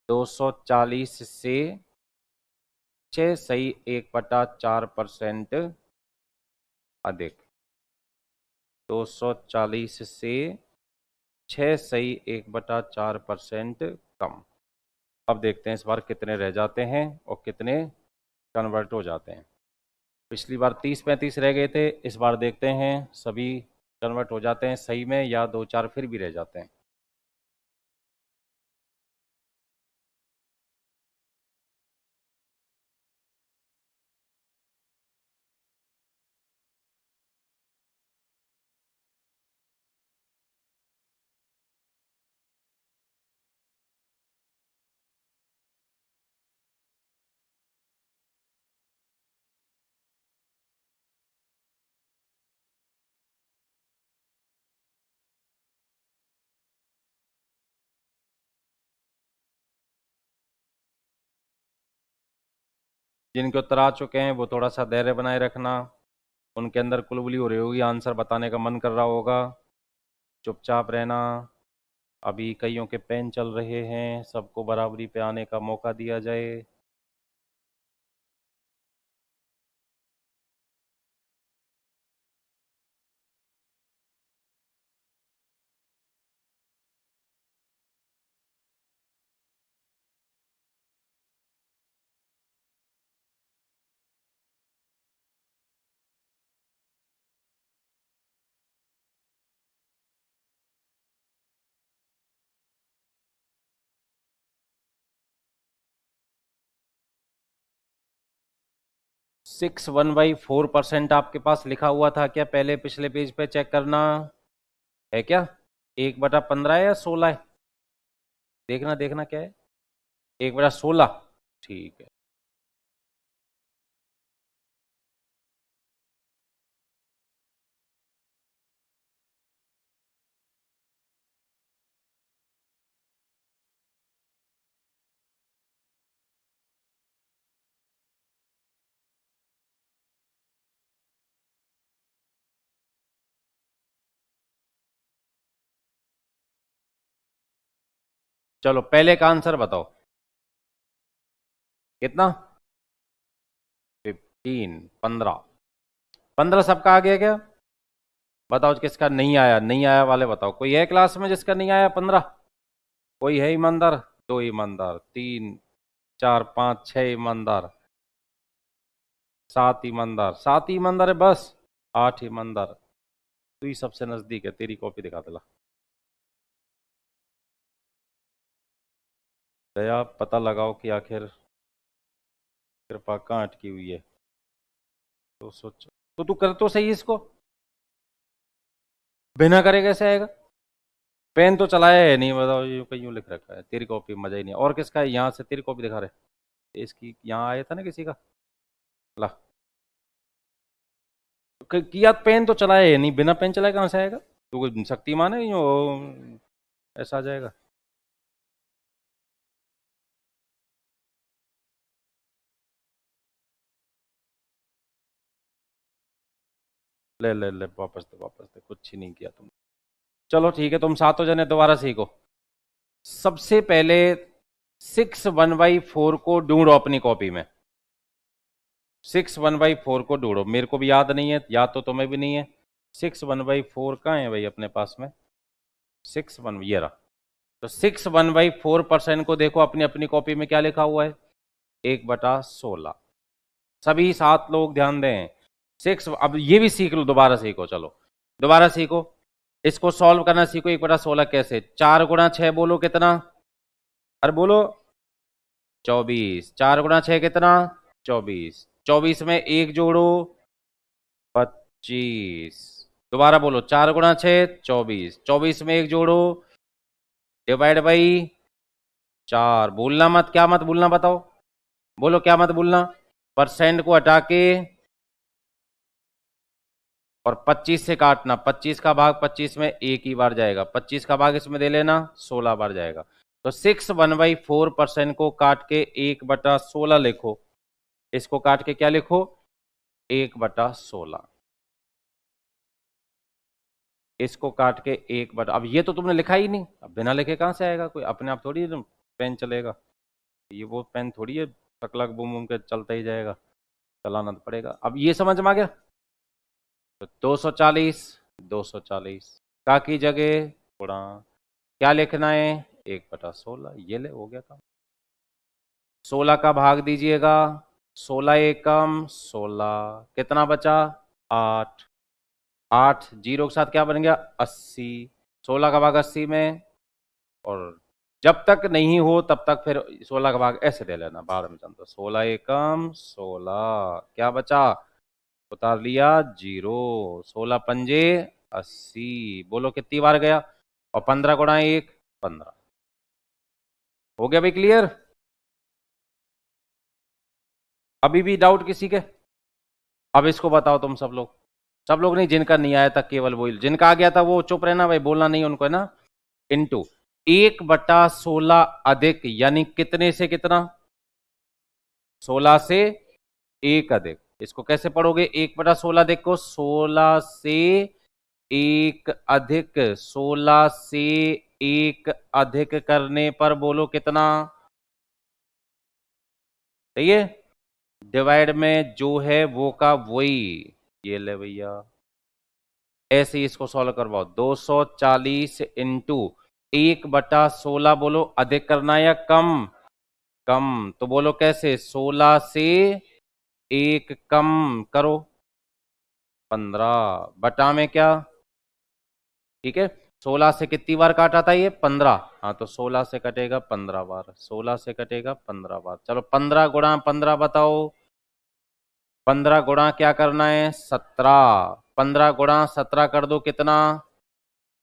240 से 6 सही 1/4% अधिक। 240 से 6 सही 1/4% कम। अब देखते हैं इस बार कितने रह जाते हैं और कितने कन्वर्ट हो जाते हैं। पिछली बार 30 35 रह गए थे, इस बार देखते हैं सभी कन्वर्ट हो जाते हैं सही में, या दो चार फिर भी रह जाते हैं। जिनके उत्तर आ चुके हैं वो थोड़ा सा धैर्य बनाए रखना, उनके अंदर कुलबुली हो रही होगी, आंसर बताने का मन कर रहा होगा, चुपचाप रहना। अभी कईयों के पेन चल रहे हैं, सबको बराबरी पे आने का मौका दिया जाए। सिक्स वन बाई 4% आपके पास लिखा हुआ था क्या? पहले पिछले पेज पे चेक करना है क्या? 1/15 है या 16 है? देखना देखना क्या है, 1/16। ठीक है, चलो पहले का आंसर बताओ, कितना? 15, 15 सबका आ गया क्या? बताओ किसका नहीं आया, नहीं आया वाले बताओ। कोई है क्लास में जिसका नहीं आया 15? कोई है ईमानदार? 2 ईमानदार, 3 4 5 6 ईमानदार, 7 ईमानदार, 7 ईमानदार है बस, 8 ईमानदार। तू ही सबसे नजदीक है, तेरी कॉपी दिखा दिला। दया पता लगाओ कि आखिर कृपा कहाँ अटकी हुई है। तो सोच, तो तू कर तो सही इसको, बिना करे कैसे आएगा? पेन तो चलाया है नहीं, बताओ ये कहीं लिख रखा है तेरी कॉपी, मजा ही नहीं। और किसका है? यहाँ से तेरी कॉपी दिखा रहे, इसकी यहाँ आया था ना किसी का। ला, किया पेन तो चलाया है नहीं, बिना पेन चलाए कहाँ से आएगा? तो कोई शक्तिमान है यूँ ऐसा आ जाएगा? ले ले ले, वापस दे वापस दे, कुछ ही नहीं किया तुम। चलो ठीक है, तुम सातों जने दोबारा सीखो। सबसे पहले 6 1/4 को ढूंढो अपनी कॉपी में। 6 1/4 को ढूंढो, मेरे को भी याद नहीं है, याद तो तुम्हें भी नहीं है। 6 1/4 कहाँ है भाई अपने पास में? 6 1 ये रहा। तो 6 1/4% को देखो अपनी अपनी कॉपी में क्या लिखा हुआ है, 1/16। सभी 7 लोग ध्यान दें। अब ये भी सीख लो, दोबारा सीखो, चलो दोबारा सीखो, इसको सॉल्व करना सीखो। 1/16 कैसे? 4 × 6 बोलो कितना? अरे बोलो 24। 4 × 6 कितना? 24। 24 में एक जोड़ो 25। दोबारा बोलो, 4 × 6 24। 24 में एक जोड़ो, डिवाइड बाई 4। भूलना मत, क्या मत भूलना बताओ, बोलो क्या मत भूलना? परसेंट को हटा के और 25 से काटना। 25 का भाग 25 में एक ही बार जाएगा, 25 का भाग इसमें दे लेना, 16 बार जाएगा। तो 6 1/4% को काट के 1/16 लिखो। इसको काट के क्या लिखो? 1/16। इसको काट के 1/, अब ये तो तुमने लिखा ही नहीं, अब बिना लिखे कहां से आएगा? कोई अपने आप थोड़ी पेन चलेगा, ये वो पेन थोड़ी है टकलक बुम बुम के चलता ही जाएगा, चलाना तो पड़ेगा। अब ये समझ में आ गया? तो 240, 240 का की जगह थोड़ा क्या लिखना है? 1/16, ये ले हो गया काम। 16 का भाग दीजिएगा, 16 एकम 16, कितना बचा? 8। 8 जीरो के साथ क्या बन गया? 80। 16 का भाग 80 में, और जब तक नहीं हो तब तक फिर 16 का भाग ऐसे दे लेना, बाद में जानते। 16 एकम 16, क्या बचा? उतार लिया जीरो। 16 पंजे 80, बोलो कितनी बार गया? और 15 × 1 15। हो गया भाई क्लियर? अभी भी डाउट किसी के? अब इसको बताओ तुम सब लोग, सब लोग नहीं, जिनका नहीं आया था केवल वही, जिनका आ गया था वो चुप रहना भाई, बोलना नहीं उनको, है ना। इंटू 1/16 अधिक यानी कितने से कितना? 16 से एक अधिक, इसको कैसे पढ़ोगे? 1/16। देखो 16 से एक अधिक, 16 से एक अधिक करने पर बोलो कितना? सही है। डिवाइड में जो है वो का वही, ये ले भैया। ऐसे ही इसको सॉल्व करवाओ। 240 इंटू 1/16 बोलो अधिक करना या कम? कम। तो बोलो कैसे? 16 से एक कम करो 15, बटा में क्या? ठीक है। 16 से कितनी बार काटा था ये? 15। हाँ तो 16 से कटेगा 15 बार, 16 से कटेगा 15 बार। चलो 15 गुणा 15 बताओ। 15 गुणा क्या करना है? 17। 15 गुणा 17 कर दो कितना?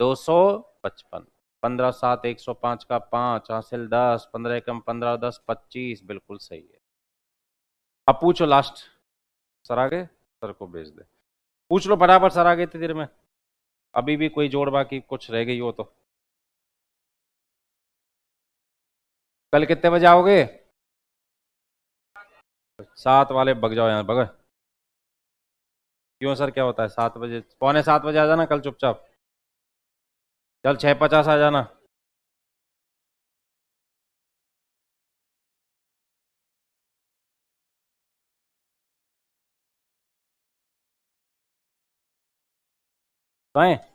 255। 15 7 105 का 5 हासिल 10, 15 एकम 15 10 25, बिल्कुल सही है। अब पूछो लास्ट। सर आ गए? सर को भेज दे। पूछ लो फटाफट, सर आ गए इतनी देर में। अभी भी कोई जोड़ बाकी कुछ रह गई हो तो। कल कितने बजे आओगे? 7 वाले भग जाओ यहाँ, भगो। क्यों सर, क्या होता है? 7 बजे, पौने 7 बजे आ जाना कल चुपचाप। चल 6:50 आ जाना। बाय।